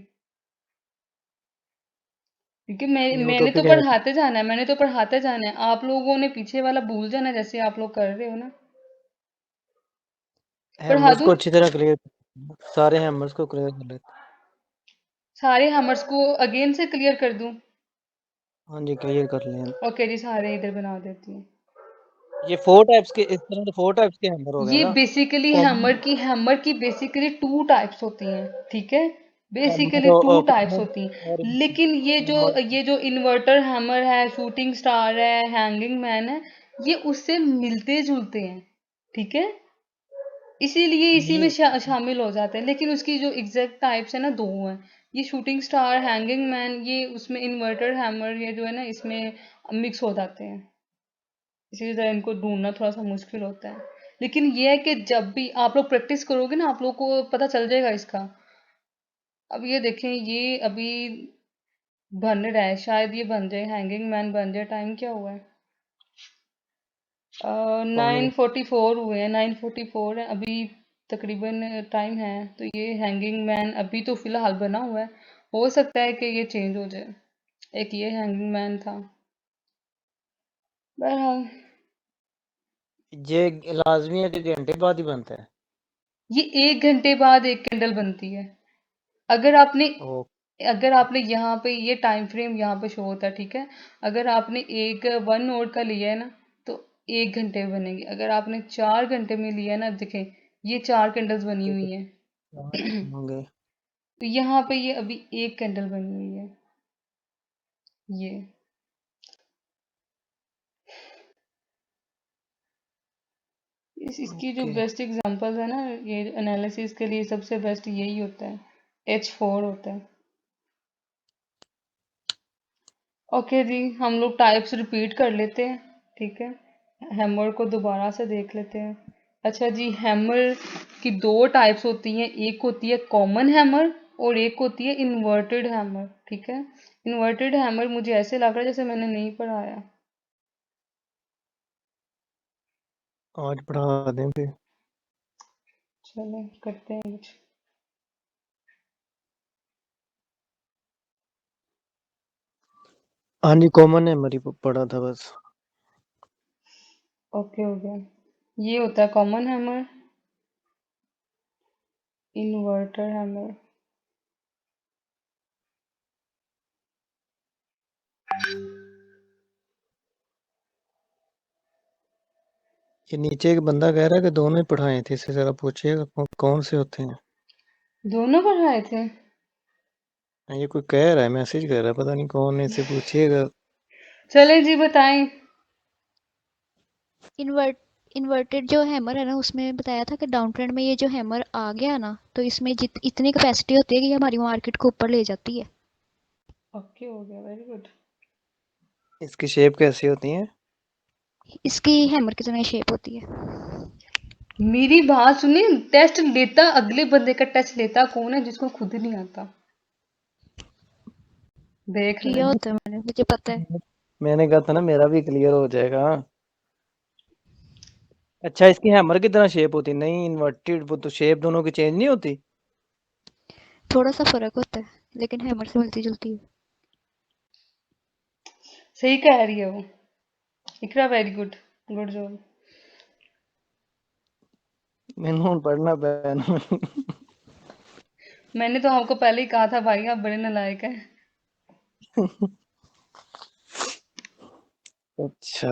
क्योंकि न्यू मैंने तो टॉपिक है, पढ़ाते जाना है, मैंने तो पढ़ाते जाना है, आप लोगों ने पीछे वाला भूल जाना है, जैसे आप लोग कर रहे हो ना। पढ़ा हैमर्स दूं? को अच्छी तरह क्लियर, सारे हैमर्स को क्लियर कर लेते। सारे हैमर्स को अगेन से क्लियर कर दूं? हाँ जी, क्लियर कर लें। ओके जी, सारे इधर बना देती हूँ। ये 4 टाइप्स के, इस तरह से 4 टाइप्स के हैमर हो गए ये ना। बेसिकली कॉमन हैमर की बेसिकली टू टाइप्स होती हैं, ठीक है। बेसिकली हैमर टू और टाइप्स कॉमन होती हैं, और लेकिन हैमर। ये जो इन्वर्टर हैमर है, शूटिंग स्टार है, हैंगिंग मैन है, ये उससे मिलते जुलते हैं, ठीक है। इसीलिए इसी में ये शामिल हो जाते हैं, लेकिन उसकी जो एग्जैक्ट टाइप्स है ना, दो हैं। ये शूटिंग स्टार, हैंगिंग मैन, ये उसमें इन्वर्टर हैमर, ये जो है ना, इसमें मिक्स हो जाते हैं। इसी तरह इनको ढूंढना थोड़ा सा मुश्किल होता है, लेकिन ये है कि जब भी आप लोग प्रैक्टिस करोगे ना, आप लोग को पता चल जाएगा इसका। अब ये देखें, ये अभी बन रहा है, शायद ये बन जाए, हैंगिंग मैन बन जाए। टाइम क्या हुआ है? 9:44 हुए हैं, 9:44 है अभी तकरीबन टाइम है। तो ये हैंगिंग मैन अभी तो फिलहाल बना हुआ है, हो सकता है कि ये चेंज हो जाए। एक ये हैंगिंग मैन था। बहरहाल, ये लाजमी है कि घंटे बाद ही बनता है। ये 1 घंटे बाद एक कैंडल बनती है। अगर आपने ओ, अगर आपने यहाँ पे ये टाइम फ्रेम यहाँ पे शो होता है, ठीक है। अगर आपने एक 1 नोड का लिया है ना, तो 1 घंटे में बनेगी। अगर आपने 4 घंटे में लिया है ना, देखें, ये 4 कैंडल्स बनी हुई हैं। होंगे। तो यहाँ पे ये अभी एक कैंडल बनी हुई है, ये। इसकी जो ओके, बेस्ट एग्जांपल है ना, ये एनालिसिस के लिए सबसे बेस्ट यही होता है, H4 होता है। ओके जी, हम लोग टाइप्स रिपीट कर लेते हैं, ठीक है। हैमर को दोबारा से देख लेते हैं। अच्छा जी, हैमर की दो टाइप्स होती हैं, एक होती है कॉमन हैमर और एक होती है इन्वर्टेड हैमर, ठीक है। इन्वर्टेड हैमर मुझे ऐसे लग रहा है जैसे मैंने नहीं पढ़ाया। आज पढ़ा दें फिर। चलो करते हैं कुछ। हाँ जी, कॉमन है, मरी पढ़ा था बस। ओके, हो गया। ये होता है कॉमन हैमर, इन्वर्टर हैमर। ये नीचे एक बंदा कह रहा है कि दोनों ही पढ़ाए थे, इससे जरा पूछिएगा कौन से होते हैं। दोनों पढ़ाए थे? ये कोई कह रहा है, मैसेज कर रहा है, पता नहीं कौन है, इससे पूछिएगा। चलें जी, बताएं। इन्वर्ट इन्वर्टेड जो हैमर है ना, उसमें बताया था कि डाउन ट्रेंड में ये जो हैमर आ गया ना, तो इसमें जित इतनी कैपेसिटी होती है कि ये हमारी मार्केट को ऊपर ले जाती है। ओके, हो गया, वेरी गुड। इसकी शेप कैसी होती है? इसकी हैमर की तरह शेप होती है। मेरी बात सुनिए, टेस्ट लेता अगले बंदे का टेस्ट लेता कौन है, जिसको खुद नहीं आता? देख किया लें। होता है मैंने, मुझे पता है। मैंने कहा था ना, मेरा भी क्लियर हो जाएगा। अच्छा, इसकी हैमर की तरह शेप होती नहीं, इन्वर्टेड, वो तो शेप दोनों की चेंज नहीं होती। थोड़ा सा फर्क होता है, लेकिन हैमर से मिलती जुलती है। सही कह रही है वो। इकरा वेरी गुड, गुड जॉब। मैंने हुन पढ़ना पैना। मैंने तो आपको पहले ही कहा था भाई आप बड़े नालायक हैं। अच्छा,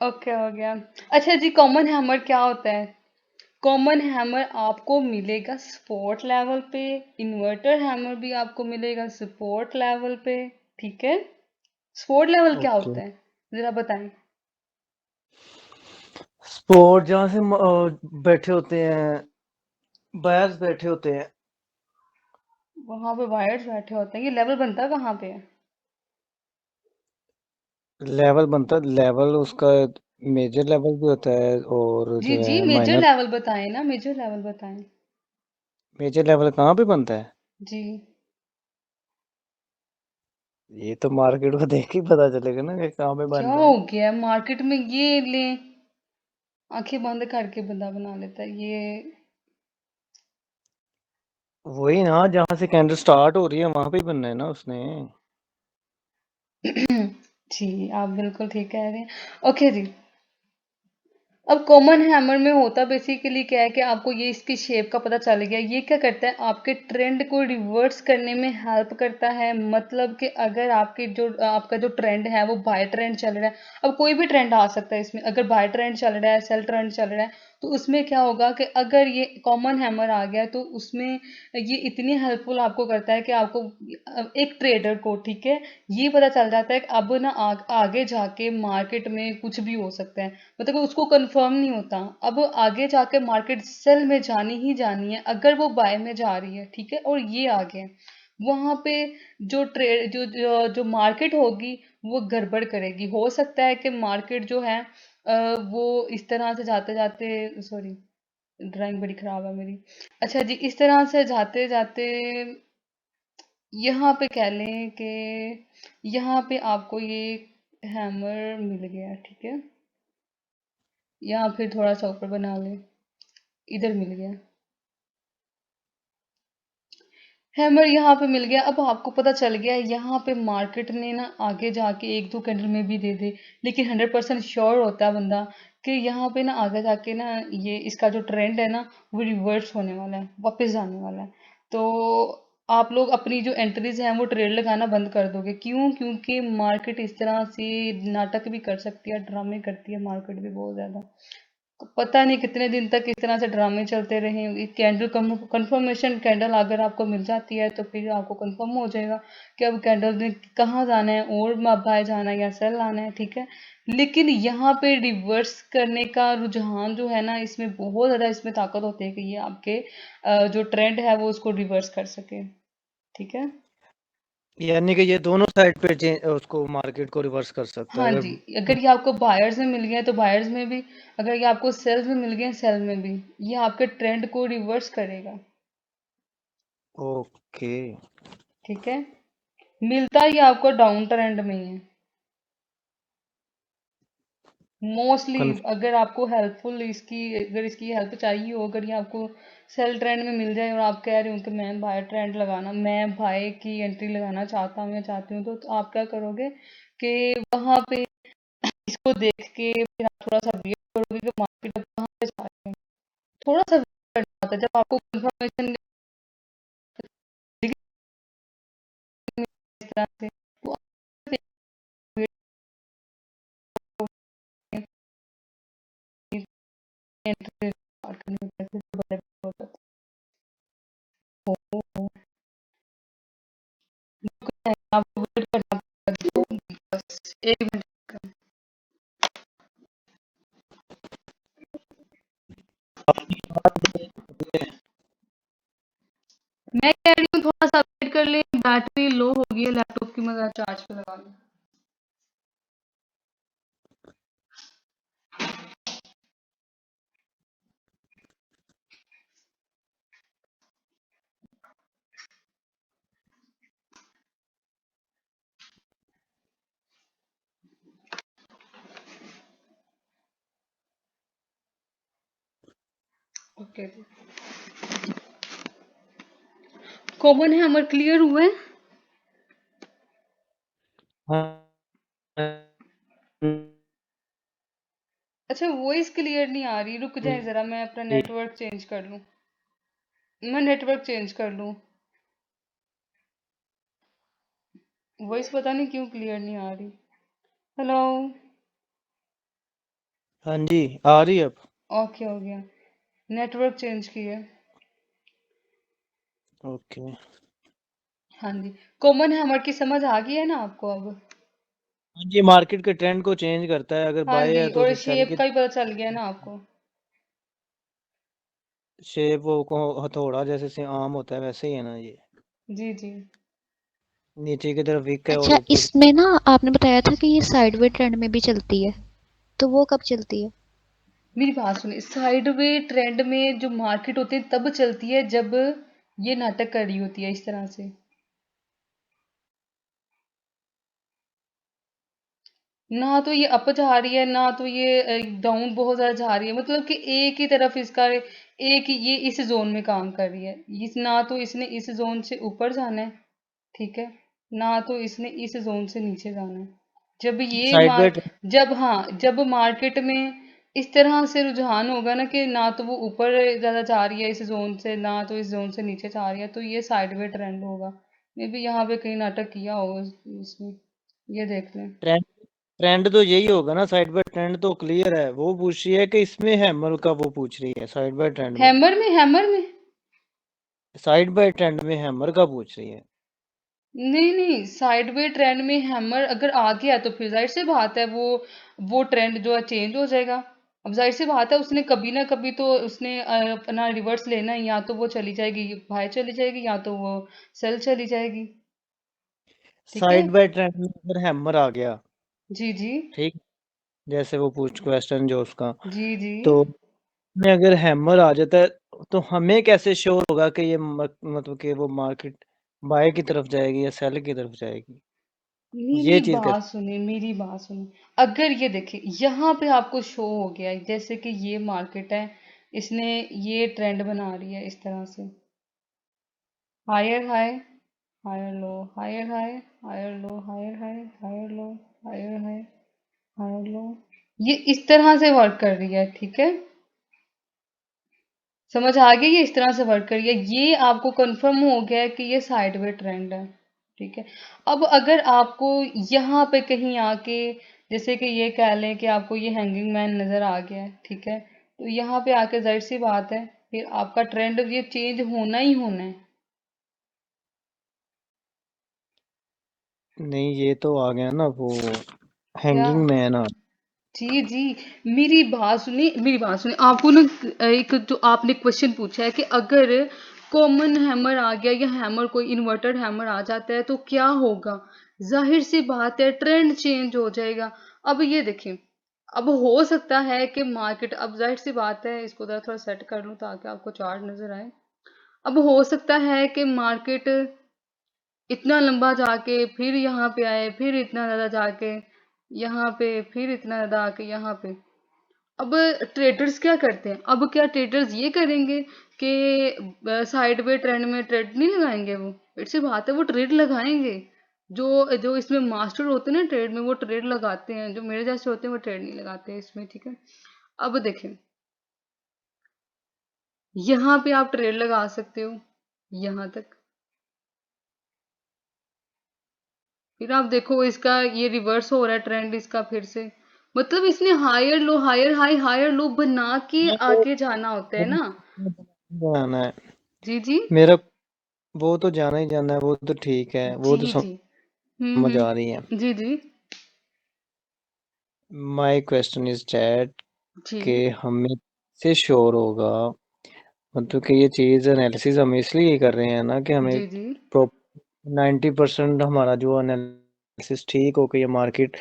ओके हो गया। अच्छा जी, कॉमन हैमर क्या होता है? कॉमन हैमर आपको मिलेगा सपोर्ट लेवल पे, इन्वर्टर हैमर भी आपको मिलेगा सपोर्ट लेवल पे, ठीक है? सपोर्ट लेवल क्या ओके। होता है, जरा बताएं। स्पोर्ट जहाँ से बैठे होते हैं, बायर्स बैठे होते हैं। वहां पे वायर्स बैठे होते हैं, ये लेवल बनता है कहाँ पे है? लेवल बनता है, लेवल उसका मेजर लेवल भी होता है और जी जो जी, है मेजर माइनर। लेवल बताएं ना, मेजर लेवल बताएं। मेजर लेवल कहाँ पे बनता है? जी। ये तो मार्केट को देख के ही पता चलेगा ना कि कहाँ पे क्या बन रहा हो है। गया मार्केट में, ये ले आंखें बंद करके बंदा बना लेता है ये। वही ना, जहाँ से कैंडल स्टार्ट हो रही है वहां पे ही बनना है ना उसने। जी, आप बिल्कुल ठीक कह रहे हैं। ओके जी। अब कॉमन हैमर में होता बेसिकली क्या है कि आपको ये इसकी शेप का पता चल गया। ये क्या करता है, आपके ट्रेंड को रिवर्स करने में हेल्प करता है। मतलब कि अगर आपकी जो आपका जो ट्रेंड है वो बाय ट्रेंड चल रहा है, अब कोई भी ट्रेंड आ सकता है इसमें। अगर बाय ट्रेंड चल रहा है, सेल ट्रेंड चल रहा है, तो उसमें क्या होगा कि अगर ये कॉमन हैमर आ गया तो उसमें ये इतनी हेल्पफुल आपको करता है कि आपको एक ट्रेडर को, ठीक है, ये पता चल जाता है कि अब ना आगे जाके मार्केट में कुछ भी हो सकता है। मतलब कि उसको कंफर्म नहीं होता, अब आगे जाके मार्केट सेल में जानी ही जानी है अगर वो बाय में जा रही है, ठीक है, और ये आ गया वहां पे जो ट्रेड जो मार्केट होगी वो गड़बड़ करेगी। हो सकता है कि मार्केट जो है वो इस तरह से जाते जाते, सॉरी ड्राइंग बड़ी खराब है मेरी। अच्छा जी, इस तरह से जाते जाते यहाँ पे कह लें कि यहाँ पे आपको ये हैमर मिल गया, ठीक है, या फिर थोड़ा सा ऊपर बना लें, इधर मिल गया हैमर, यहाँ पे मिल गया। अब आपको पता चल गया है यहाँ पे मार्केट ने ना आगे जाके एक दो कैंडल में भी दे दे, लेकिन 100% श्योर होता है बंदा कि यहाँ पे ना आगे जाके ना ये इसका जो ट्रेंड है ना वो रिवर्स होने वाला है, वापस जाने वाला है। तो आप लोग अपनी जो एंट्रीज हैं वो ट्रेड लगाना बंद कर दोगे। क्यों? क्योंकि मार्केट इस तरह से नाटक भी कर सकती है, ड्रामे करती है मार्केट भी बहुत ज्यादा। पता नहीं कितने दिन तक इस तरह से ड्रामे चलते रहे। ये कैंडल कंफर्मेशन कैंडल अगर आपको मिल जाती है तो फिर आपको कंफर्म हो जाएगा कि अब कैंडल ने कहाँ जाना है, और बाय जाना है या सेल आना है, ठीक है। लेकिन यहाँ पे रिवर्स करने का रुझान जो है ना, इसमें बहुत ज्यादा इसमें ताकत होती है कि ये आपके जो ट्रेंड है वो उसको रिवर्स कर सके, ठीक है। यानी कि ये दोनों साइड पे उसको मार्केट को रिवर्स कर सकता है हाँ अगर। जी, अगर ये आपको बायर्स में मिल गए तो बायर्स में भी, अगर ये आपको सेल्स में मिल गए सेल में भी, ये आपके ट्रेंड को रिवर्स करेगा, ओके। ठीक है। मिलता ही आपको डाउन ट्रेंड में ही है मोस्टली। कन्फ अगर आपको हेल्पफुल इसकी, अगर इसकी हेल्प चाहिए हो, अगर ये आपको सेल ट्रेंड में मिल जाए और आप कह रहे हो कि मैं बाय ट्रेंड लगाना, मैं बाय की एंट्री लगाना चाहता हूँ या चाहती हूँ, तो आप क्या करोगे कि वहां पे इसको देख के फिर आप थोड़ा सा वेट करोगे कि मार्केट अब कहाँ पे जा रही है। थोड़ा सा वेट करना होता है जब आपको कंफर्मेशन इस तरह से, तो आप वेट एंट्री स्टार्ट करनी होता है, फिर बड़े होता है। आपको वेट करना पड़ेगा बस 1 मिनट का। मैं कह रही हूँ थोड़ा सा वेट कर ले, बैटरी लो हो गई है लैपटॉप की, मैं चार्ज पे लगा लूँ। ओके जी, कॉमन हैमर क्लियर हुआ है? हाँ अच्छा, वॉइस क्लियर नहीं आ रही, रुक जाए जरा, मैं अपना जी। नेटवर्क चेंज कर लूं। मैं नेटवर्क चेंज कर लूं। वॉइस पता नहीं क्यों क्लियर नहीं आ रही। हेलो। हाँ जी, आ रही है अब। ओके, हो गया। नेटवर्क चेंज किया। ओके। हाँ जी, कॉमन हैमर की समझ आ गई है ना आपको अब? हाँ जी, मार्केट के ट्रेंड को चेंज करता है, अगर हाँ बाय जी, है तो और फिर सेल शेप की का ही पता चल गया ना आपको? शेप वो को हथौड़ा जैसे से आम होता है वैसे ही है ना ये, जी जी। नीचे की तरफ वीक है और अच्छा, ऊपर की। इसमें ना आपने बताया था कि ये साइडवे ट्रेंड में भी चलती है, तो वो कब चलती है? मेरी बात सुनिए, साइडवे ट्रेंड में जो मार्केट होती है तब चलती है जब ये नाटक कर रही होती है इस तरह से। ना तो ये अप जा रही है, ना तो ये डाउन बहुत ज्यादा जा रही है, मतलब कि एक ही तरफ इसका, एक ही ये इस जोन में काम कर रही है। इस ना तो इसने इस जोन से ऊपर जाना है, ठीक है, ना तो इसने इस जोन से नीचे जाना है। जब ये साइड बाय मार जब हाँ, जब मार्केट में इस तरह से रुझान होगा ना कि ना तो वो ऊपर ज्यादा जा रही है इस जोन से, ना तो इस जोन से नीचे जा रही है, तो ये साइडवे ट्रेंड होगा। मे बी यहाँ पे कहीं नाटक किया होगा इसमें, ये देख लें। ट्रेंड, ट्रेंड तो यही होगा ना, साइड बाय ट्रेंड तो क्लियर है। वो पूछ रही है कि इसमें हैमर का, वो पूछ रही है साइड बाय ट्रेंड में, हैमर में साइड बाय ट्रेंड में हैमर का पूछ रही है। नहीं नहीं, साइडवे ट्रेंड में हैमर अगर आ गया तो फिर जाहिर सी बात है वो ट्रेंड जो है चेंज हो जाएगा। अब जाहिर सी बात है उसने कभी ना कभी तो उसने अपना रिवर्स लेना है, या तो वो चली जाएगी बाय चली जाएगी, या तो वो सेल चली जाएगी। ठीक है। साइड बाय ट्रेंड में अगर हैमर आ गया, जी जी। ठीक, जैसे वो पूछ क्वेश्चन जो उसका, जी जी। तो में अगर हैमर आ जाता है तो हमें कैसे श्योर होगा कि ये मतलब कि वो मार्केट बाय की तरफ जाएगी या सेल की तरफ जाएगी, मेरी ये चीज बात कैसे। सुनिए, मेरी बात सुनिए, अगर ये देखिए यहाँ पे आपको शो हो गया है जैसे कि ये मार्केट है, इसने ये ट्रेंड बना रही है इस तरह से, higher high, higher low, higher high, higher low, higher high, higher low, higher high, higher low, ये इस तरह से वर्क कर रही है, ठीक है। समझ आ गई, ये इस तरह से वर्क कर रही है, ये आपको कंफर्म हो गया है कि ये साइडवे ट्रेंड है, ठीक है। अब अगर आपको यहाँ पे कहीं आके, जैसे कि ये कह लें कि आपको ये हैंगिंग मैन नजर आ गया है, ठीक है, तो यहाँ पे आके जाहिर सी बात है फिर आपका ट्रेंड ये चेंज होना ही होना है। नहीं, ये तो आ गया ना वो क्या? हैंगिंग मैन आ। जी जी। मेरी बात सुनी आपको ना, एक जो आपने क्वेश्चन पूछा है कि अगर कॉमन हैमर आ गया या हैमर कोई इन्वर्टेड हैमर आ जाता है तो क्या होगा, जाहिर सी बात है ट्रेंड चेंज हो जाएगा। अब ये देखिए, अब हो सकता है कि मार्केट, अब जाहिर सी बात है, इसको जरा थोड़ा सेट कर लूं ताकि आपको चार्ट नजर आए। अब हो सकता है कि मार्केट इतना लंबा जाके फिर यहाँ पे आए, फिर इतना ज्यादा जाके यहाँ पे, फिर इतना ज्यादा आके यहाँ पे। अब ट्रेडर्स क्या करते हैं, अब क्या ट्रेडर्स ये करेंगे कि साइड पे ट्रेंड में ट्रेड नहीं लगाएंगे? वो फिर से बात है, वो ट्रेड लगाएंगे। जो जो इसमें मास्टर होते हैं ना ट्रेड में, वो ट्रेड लगाते हैं, जो मेरे जैसे होते हैं वो ट्रेड नहीं लगाते हैं इसमें, ठीक है। अब देखें, यहाँ पे आप ट्रेड लगा सकते हो यहाँ तक, फिर आप देखो इसका ये रिवर्स हो रहा है ट्रेंड इसका फिर से, मतलब इसने higher low, higher high, higher low बना के हाँ, वो आगे जाना होता है ना। जाना है जी जी। मेरा, वो तो जाना ही जाना है, वो तो ठीक है, वो तो जी जी। समझ आ रही है। जी जी। माय क्वेश्चन इज दैट जी कि हमें से श्योर होगा, मतलब कि ये चीज एनालिसिस हम इसलिए कर रहे हैं ना कि हमें जी। जी 90% हमारा जो एनालिसिस ठीक हो कि ये मार्केट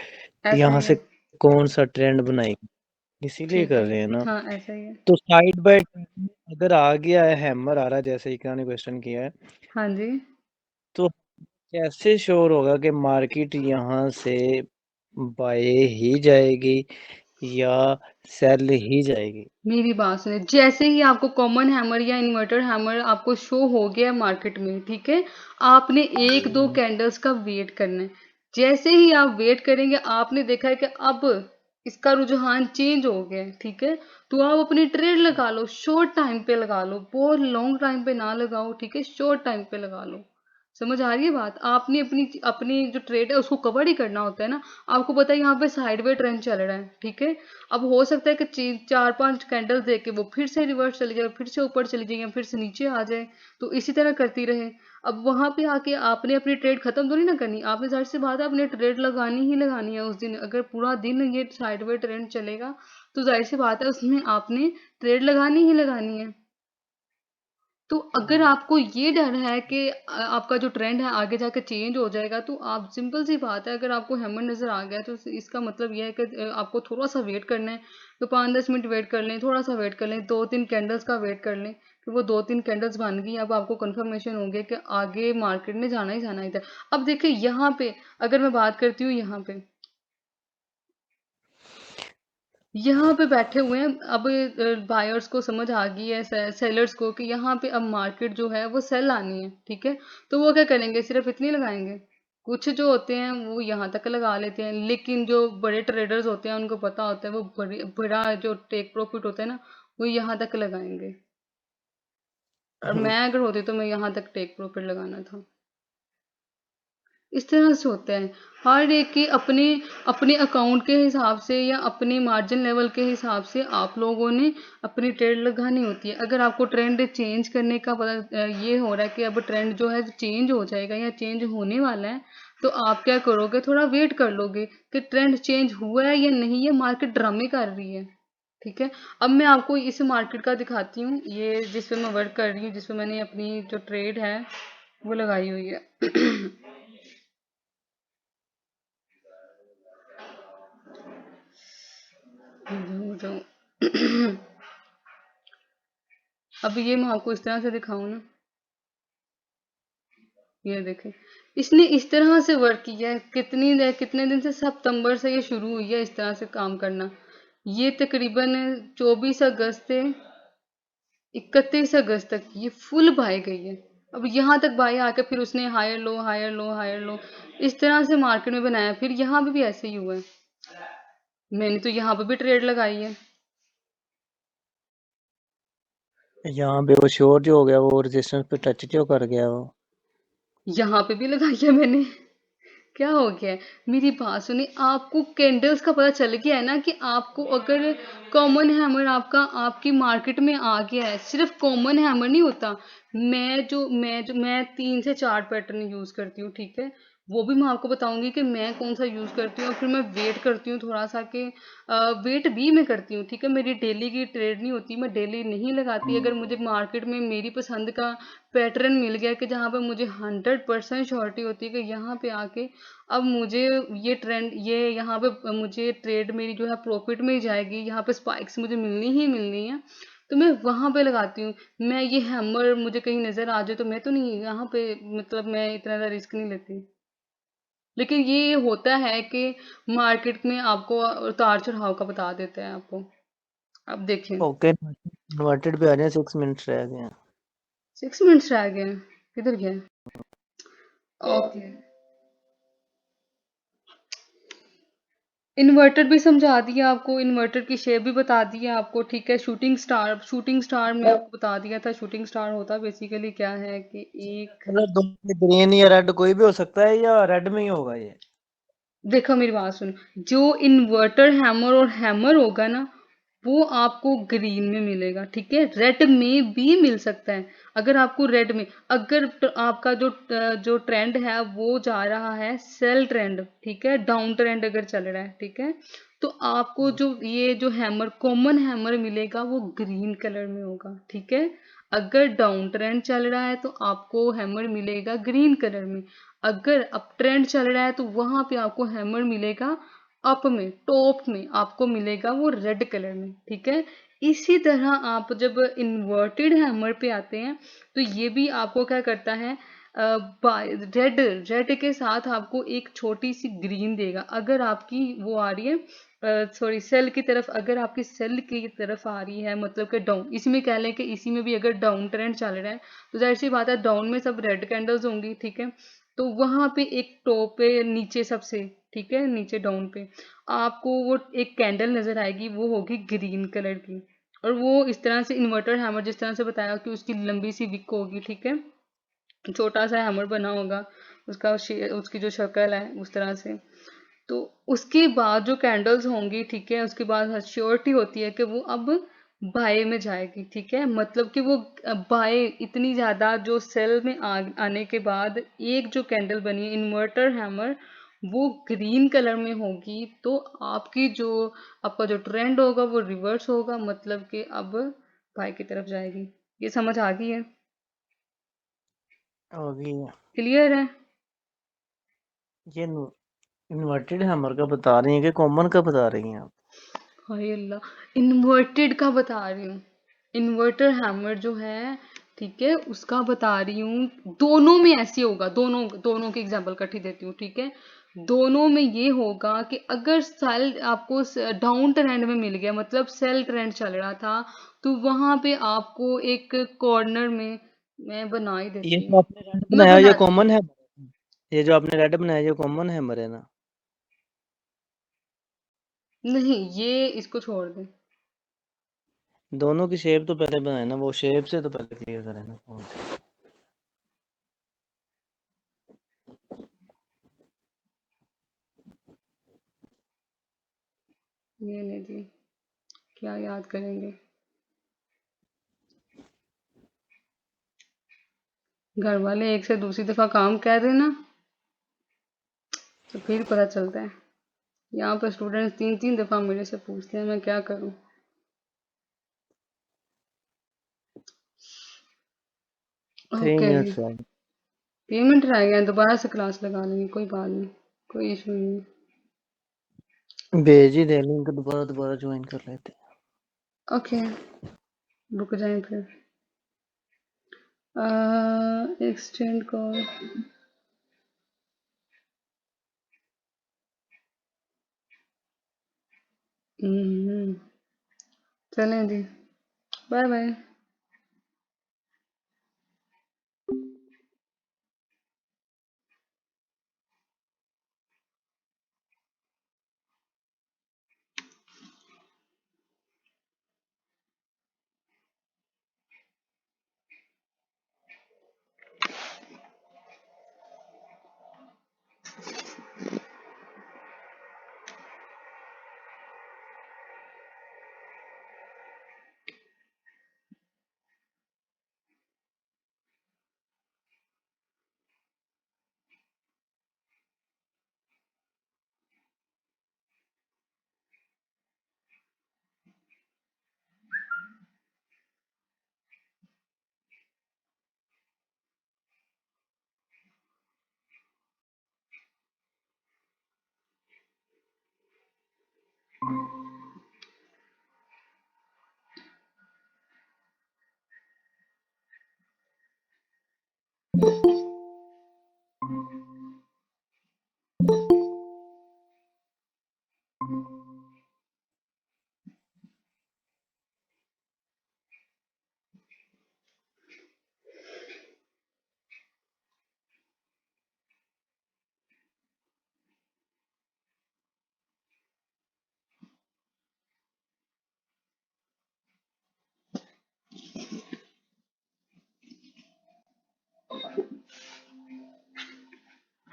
ऐसा यहाँ ही से है। कौन सा ट्रेंड बनाएगी, इसीलिए ठीक कर है। रहे हैं ना। हाँ ऐसा ही है। तो साइड बाय अगर आ गया है, हैमर आ रहा है जैसे इकरा ने क्वेश्चन किया है, हाँ जी। तो कैसे श्योर होगा कि मार्केट यहाँ से बाय ही जाएगी या सेल ही जाएगी? मेरी बात सुनिए, जैसे ही आपको कॉमन हैमर या इन्वर्टर हैमर आपको शो हो गया मार्केट में, ठीक है, आपने एक दो कैंडल्स का वेट करना है। जैसे ही आप वेट करेंगे, आपने देखा है कि अब इसका रुझान चेंज हो गया है, ठीक है, तो आप अपनी ट्रेड लगा लो, शॉर्ट टाइम पे लगा लो, बहुत लॉन्ग टाइम पे ना लगाओ, ठीक है, शॉर्ट टाइम पे लगा लो। समझ आ रही है बात? आपने अपनी अपनी जो ट्रेड है उसको कवर ही करना होता है ना। आपको पता है यहाँ पे साइडवे ट्रेंड चल रहा है, ठीक है, अब हो सकता है कि 4-5 कैंडल देख के वो फिर से रिवर्स चली जाए, फिर से ऊपर चली जाए, फिर से नीचे आ जाए, तो इसी तरह करती रहे। अब वहां पे आके आपने अपनी ट्रेड खत्म तो नहीं ना करनी, आपने जाहिर सी बात है आपने ट्रेड लगानी ही लगानी है उस दिन। अगर पूरा दिन ये साइडवे ट्रेंड चलेगा तो जाहिर सी बात है उसमें आपने ट्रेड लगानी ही लगानी है। तो अगर आपको ये डर है कि आपका जो ट्रेंड है आगे जाकर चेंज हो जाएगा, तो आप सिंपल सी बात है, अगर आपको हैमर नज़र आ गया तो इसका मतलब ये है कि आपको थोड़ा सा वेट करना है। तो 5-10 मिनट वेट कर लें, थोड़ा सा वेट कर लें, 2-3 कैंडल्स का वेट कर लें कि वो 2-3 कैंडल्स बन गई, अब आपको कंफर्मेशन हो गया कि आगे मार्केट में जाना ही जाना ही था। अब देखिए यहाँ पे अगर मैं बात करती हूँ, यहाँ पे बैठे हुए हैं, अब बायर्स को समझ आ गई है, सेलर्स को, कि यहाँ पे अब मार्केट जो है वो सेल आनी है, ठीक है, तो वो क्या करेंगे, सिर्फ इतनी लगाएंगे। कुछ जो होते हैं वो यहाँ तक लगा लेते हैं, लेकिन जो बड़े ट्रेडर्स होते हैं उनको पता होता है वो बड़ा जो टेक प्रॉफिट होता है ना, वो यहाँ तक लगाएंगे। और मैं अगर होती तो मैं यहाँ तक टेक प्रॉफिट लगाना था। इस तरह से होता है, हर एक की अपने अपने अकाउंट के हिसाब से या अपने मार्जिन लेवल के हिसाब से आप लोगों ने अपनी ट्रेड लगानी होती है। अगर आपको ट्रेंड चेंज करने का पता ये हो रहा है कि अब ट्रेंड जो है चेंज हो जाएगा या चेंज होने वाला है, तो आप क्या करोगे, थोड़ा वेट कर लोगे कि ट्रेंड चेंज हुआ है या नहीं, ये मार्केट ड्रामे कर रही है, ठीक है। अब मैं आपको इस मार्केट का दिखाती हूँ, ये जिस पे मैं वर्क कर रही हूँ, जिस पे मैंने अपनी जो ट्रेड है वो लगाई हुई है। जो अब ये मैं आपको इस तरह से दिखाऊं ना, ये देखें, इसने इस तरह से वर्क किया है, कितने दिन से, सितंबर से ये शुरू हुई है इस तरह से काम करना। ये तकरीबन 24 अगस्त से 31 अगस्त तक ये फुल बाय गई है। अब यहाँ तक बाय आके फिर उसने higher low higher low higher low इस तरह से मार्केट में बनाया, फिर यहाँ पे भी ऐसे ही हुआ है। मैंने तो यहाँ पे भी ट्रेड लगाई है, यहाँ पे वो शोर जो हो गया वो रेजिस्टेंस पे टच जो कर गया वो। यहाँ पे भी लगाई है मैंने। क्या हो गया है? मेरी बात सुनिए, आपको कैंडल्स का पता चल गया है ना कि आपको अगर कॉमन हैमर आपका आपकी मार्केट में आ गया है, सिर्फ कॉमन हैमर नहीं होता। मैं 3 से 4 पैटर्न यूज करती हूँ, ठीक है, वो भी मैं आपको बताऊंगी कि मैं कौन सा यूज करती हूँ, और फिर मैं वेट करती हूँ थोड़ा सा कि वेट भी मैं करती हूँ, ठीक है, मेरी डेली की ट्रेड नहीं होती, मैं डेली नहीं लगाती। अगर मुझे मार्केट में मेरी पसंद का पैटर्न मिल गया कि जहाँ पे मुझे 100% श्योरिटी होती है कि यहाँ पे आके अब मुझे ये ट्रेंड, ये यहाँ पे मुझे ट्रेड मेरी जो है प्रॉफिट में ही जाएगी, यहाँ पे स्पाइक्स मुझे मिलनी ही मिलनी है, तो मैं वहां पे लगाती हूँ। मैं ये हैमर मुझे कहीं नजर आ जाए तो मैं तो नहीं यहाँ पे, मतलब मैं इतना ज्यादा रिस्क नहीं लेती। लेकिन ये होता है कि मार्केट में आपको उतार चढ़ाव का बता देता है आपको। अब देखिए ओके, इन्वर्टेड पे आ जाए, 6 मिनट्स रह गए हैं। 6 मिनट्स रह गए हैं, किधर गए? ओके, इन्वर्टर भी समझा दिया आपको, इन्वर्टर की शेप भी बता दी है आपको, ठीक है। शूटिंग स्टार में आपको बता दिया था। शूटिंग स्टार होता बेसिकली क्या है कि एक, मतलब दो ग्रीन या रेड कोई भी हो सकता है या रेड में ही होगा ये? देखो मेरी बात सुनो, जो इन्वर्टर हैमर और हैमर होगा ना वो आपको ग्रीन में मिलेगा, ठीक है, रेड में भी मिल सकता है। अगर आपको रेड में, अगर आपका जो ट्रेंड है वो जा रहा है सेल ट्रेंड, ठीक है, डाउन ट्रेंड अगर चल रहा है, ठीक है, तो आपको जो ये जो हैमर कॉमन हैमर मिलेगा वो ग्रीन कलर में होगा, ठीक है। अगर डाउन ट्रेंड चल रहा है तो आपको हैमर मिलेगा ग्रीन कलर में। अगर अप ट्रेंड चल रहा है तो वहां पे आपको हैमर मिलेगा अप में, टॉप में आपको मिलेगा वो रेड कलर में, ठीक है। इसी तरह आप जब इन्वर्टेड हैमर पे आते हैं तो ये भी आपको क्या करता है, रेड रेड के साथ आपको एक छोटी सी ग्रीन देगा। अगर आपकी वो आ रही है सॉरी सेल की तरफ, अगर आपकी सेल की तरफ आ रही है मतलब कि डाउन, इसी में कह लें कि इसी में भी अगर डाउन ट्रेंड चल रहा है तो जाहिर सी बात है डाउन में सब रेड कैंडल्स होंगी, ठीक है। तो वहां पे एक टॉप पे नीचे सबसे, ठीक है, नीचे डाउन पे आपको वो एक कैंडल नजर आएगी, वो होगी ग्रीन कलर की। और वो इस तरह से इन्वर्टर हैमर जिस तरह से बताया कि उसकी लंबी सी विक होगी, ठीक है, छोटा सा हैमर बना होगा, उसका उसकी जो शक्ल है उस तरह से। तो उसके बाद जो कैंडल्स होंगी, ठीक है, उसके बाद श्योरिटी होती है कि वो अब बाय में जाएगी, ठीक है, मतलब कि वो बाय इतनी ज्यादा जो सेल में आने के बाद एक जो कैंडल बनी है इन्वर्टर हैमर, वो ग्रीन कलर में होगी, तो आपकी जो आपका जो ट्रेंड होगा वो रिवर्स होगा, मतलब कि अब बाय की तरफ जाएगी। ये समझ आ गई है? होगी। क्लियर है? ये इन्वर्टेड हैमर का बता रही हैं कि कॉमन का बता रही हैं आप? हाय अल्लाह, इन्वर्टेड का बता रही हूँ। इन्वर्टर हैमर जो है, ठीक है, उसका बता रही हूँ। दोनों में ऐसे होगा, दोनों दोनों की एग्जांपल इकट्ठी देती हूँ, ठीक है। दोनों में ये होगा कि अगर सेल आपको डाउन ट्रेंड में मिल गया, मतलब सेल ट्रेंड चल रहा था, तो वहां पे आपको एक कॉर्नर में, मैं बना ही ये देती जो हूँ, आपने रेड मैं बनाया ये बनाती हूँ। कॉमन है? ये जो आपने रेड बनाया ये कॉमन हैमर है ना? नहीं, ये इसको छोड़ दें। दोनों की शेप तो पहले बनाए ना, वो शेप से तो पहले क्लियर करें ना कौन सी। ये नहीं जी, क्या याद करेंगे। घर वाले एक से दूसरी दफा काम कह रहे ना, तो फिर पता चलता है। यहाँ पर स्टूडेंट्स 3-3 दफा मेरे से पूछते हैं, मैं क्या करूँ। 3 ओके जी, मिनट्स है। पेमेंट रह गया, दोबारा से क्लास लगा लेंगे, कोई बात नहीं, कोई इशू नहीं है। भेज ही दे लिंक, दोबारा दोबारा ज्वाइन कर लेते ओके, रुक जाएं फिर। Extend call. चलें जी, बाय बाय।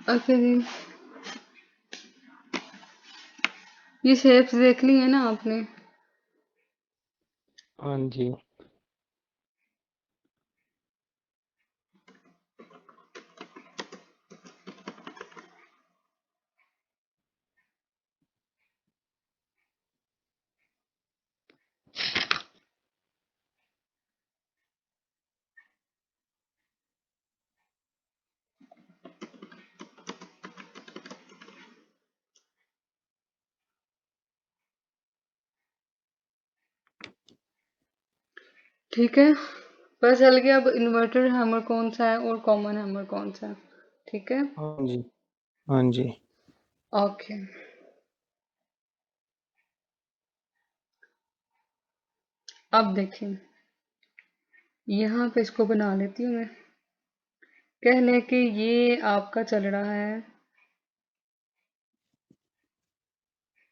ओके जी, ये शेप्स देख ली है ना आपने? हाँ जी। ठीक है, पता चल गया अब इन्वर्टर हैमर कौन सा है और कॉमन हैमर कौन सा है, ठीक है। हाँ जी। हाँ जी। ओके। अब देखें, यहाँ पे इसको बना लेती हूँ मैं। कह लें कि ये आपका चल रहा है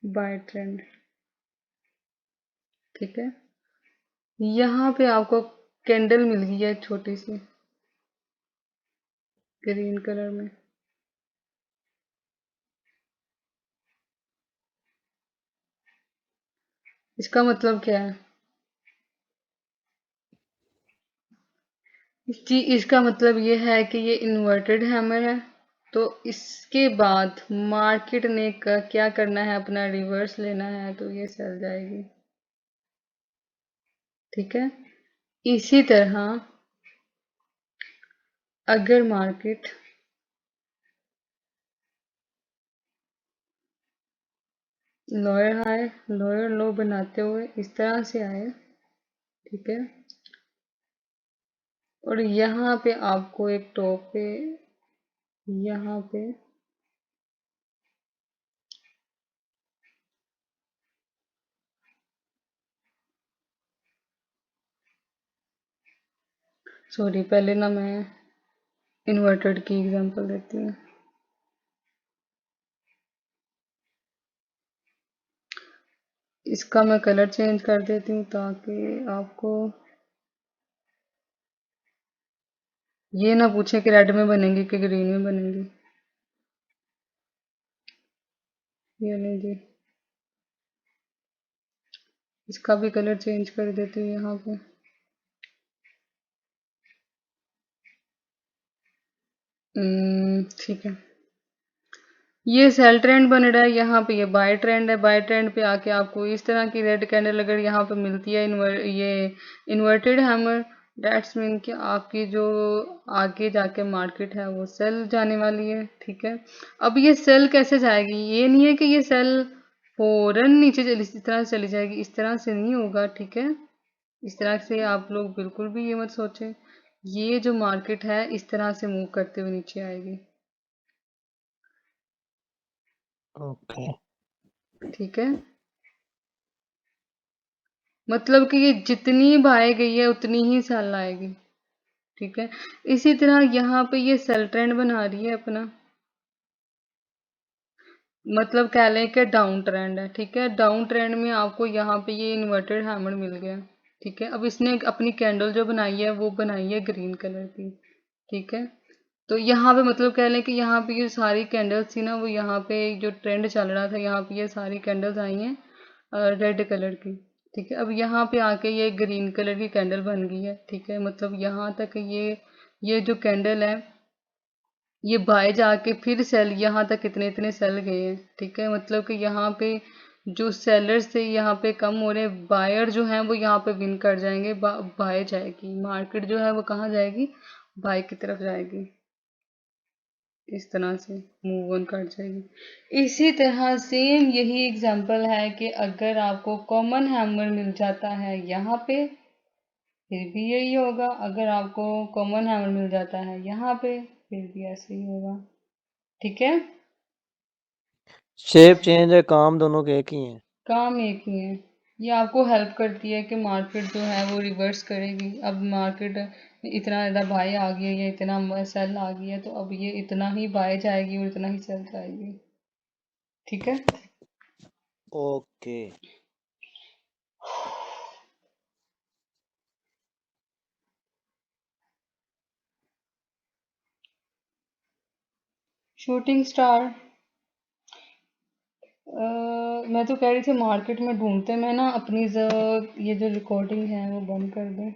बाय ट्रेंड, ठीक है। यहाँ पे आपको कैंडल मिल गई है छोटी सी ग्रीन कलर में। इसका मतलब क्या है जी? इसका मतलब ये है कि ये इन्वर्टेड हैमर है। तो इसके बाद मार्केट ने क्या करना है, अपना रिवर्स लेना है, तो ये चल जाएगी, ठीक है। इसी तरह अगर मार्केट लोअर हाई लोअर लो बनाते हुए इस तरह से आए, ठीक है, और यहाँ पे आपको एक टॉप पे, यहाँ पे सॉरी, पहले ना मैं इन्वर्टेड की एग्जांपल देती हूँ। इसका मैं कलर चेंज कर देती हूँ ताकि आपको ये ना पूछे कि रेड में बनेंगी कि ग्रीन में बनेंगी। ये नहीं जी, इसका भी कलर चेंज कर देती हूँ यहाँ पे। ठीक है, ये सेल ट्रेंड बन रहा है, यहाँ पे ये बाय ट्रेंड है। बाय ट्रेंड पे आके आपको इस तरह की रेड कैंडल अगर यहाँ पे मिलती है, ये इन्वर्टेड हैमर, दैट्स मीन कि आपकी जो आगे जाके मार्केट है वो सेल जाने वाली है, ठीक है। अब ये सेल कैसे जाएगी, ये नहीं है कि ये सेल फौरन नीचे चली, इस तरह से चली जाएगी, इस तरह से नहीं होगा, ठीक है। इस तरह से आप लोग बिल्कुल भी ये मत सोचें। ये जो मार्केट है इस तरह से मूव करते हुए नीचे आएगी, ओके। ठीक है। मतलब कि ये जितनी बाय गई है उतनी ही सेल आएगी, ठीक है। इसी तरह यहाँ पे ये सेल ट्रेंड बना रही है अपना, मतलब कह लें कि डाउन ट्रेंड है, ठीक है। डाउन ट्रेंड में आपको यहाँ पे ये इन्वर्टेड हैमर मिल गया, ठीक है। अब इसने अपनी कैंडल जो बनाई है वो बनाई है ग्रीन कलर की, ठीक है। तो यहाँ पे मतलब कह लें कि यहाँ पे ये सारी कैंडल्स थी ना, वो यहाँ पे जो ट्रेंड चल रहा था यहाँ पे ये सारी कैंडल्स आई हैं रेड कलर की, ठीक है। अब यहाँ पे आके ये ग्रीन कलर की कैंडल बन गई है, ठीक है। मतलब यहाँ तक ये जो कैंडल है ये बाय जाके फिर सेल, यहाँ तक इतने इतने सेल गए हैं, ठीक है। मतलब कि यहाँ पे जो सेलर्स थे यहाँ पे कम हो रहे, बायर जो हैं वो यहाँ पे विन कर जाएंगे, बाय जाएगी मार्केट, जो है वो कहाँ जाएगी, बाय की तरफ जाएगी, इस तरह से मूव ऑन कर जाएगी। इसी तरह सेम यही एग्जांपल है कि अगर आपको कॉमन हैमर मिल जाता है यहाँ पे, फिर भी यही होगा। अगर आपको कॉमन हैमर मिल जाता है यहाँ पे, फिर भी ऐसे ही होगा, ठीक है। शेप चेंज है, काम दोनों के एक ही हैं। काम एक ही है। ये आपको हेल्प करती है कि मार्केट जो है वो रिवर्स करेगी। अब मार्केट इतना ज़्यादा बाय आ गई है या इतना सेल आ गई है, तो अब ये इतना ही बाय जाएगी और इतना ही सेल जाएगी, ठीक है। ओके। शूटिंग स्टार, मैं तो कह रही थी मार्केट में ढूंढते, मैं ना अपनी ये जो रिकॉर्डिंग है वो बंद कर दूं।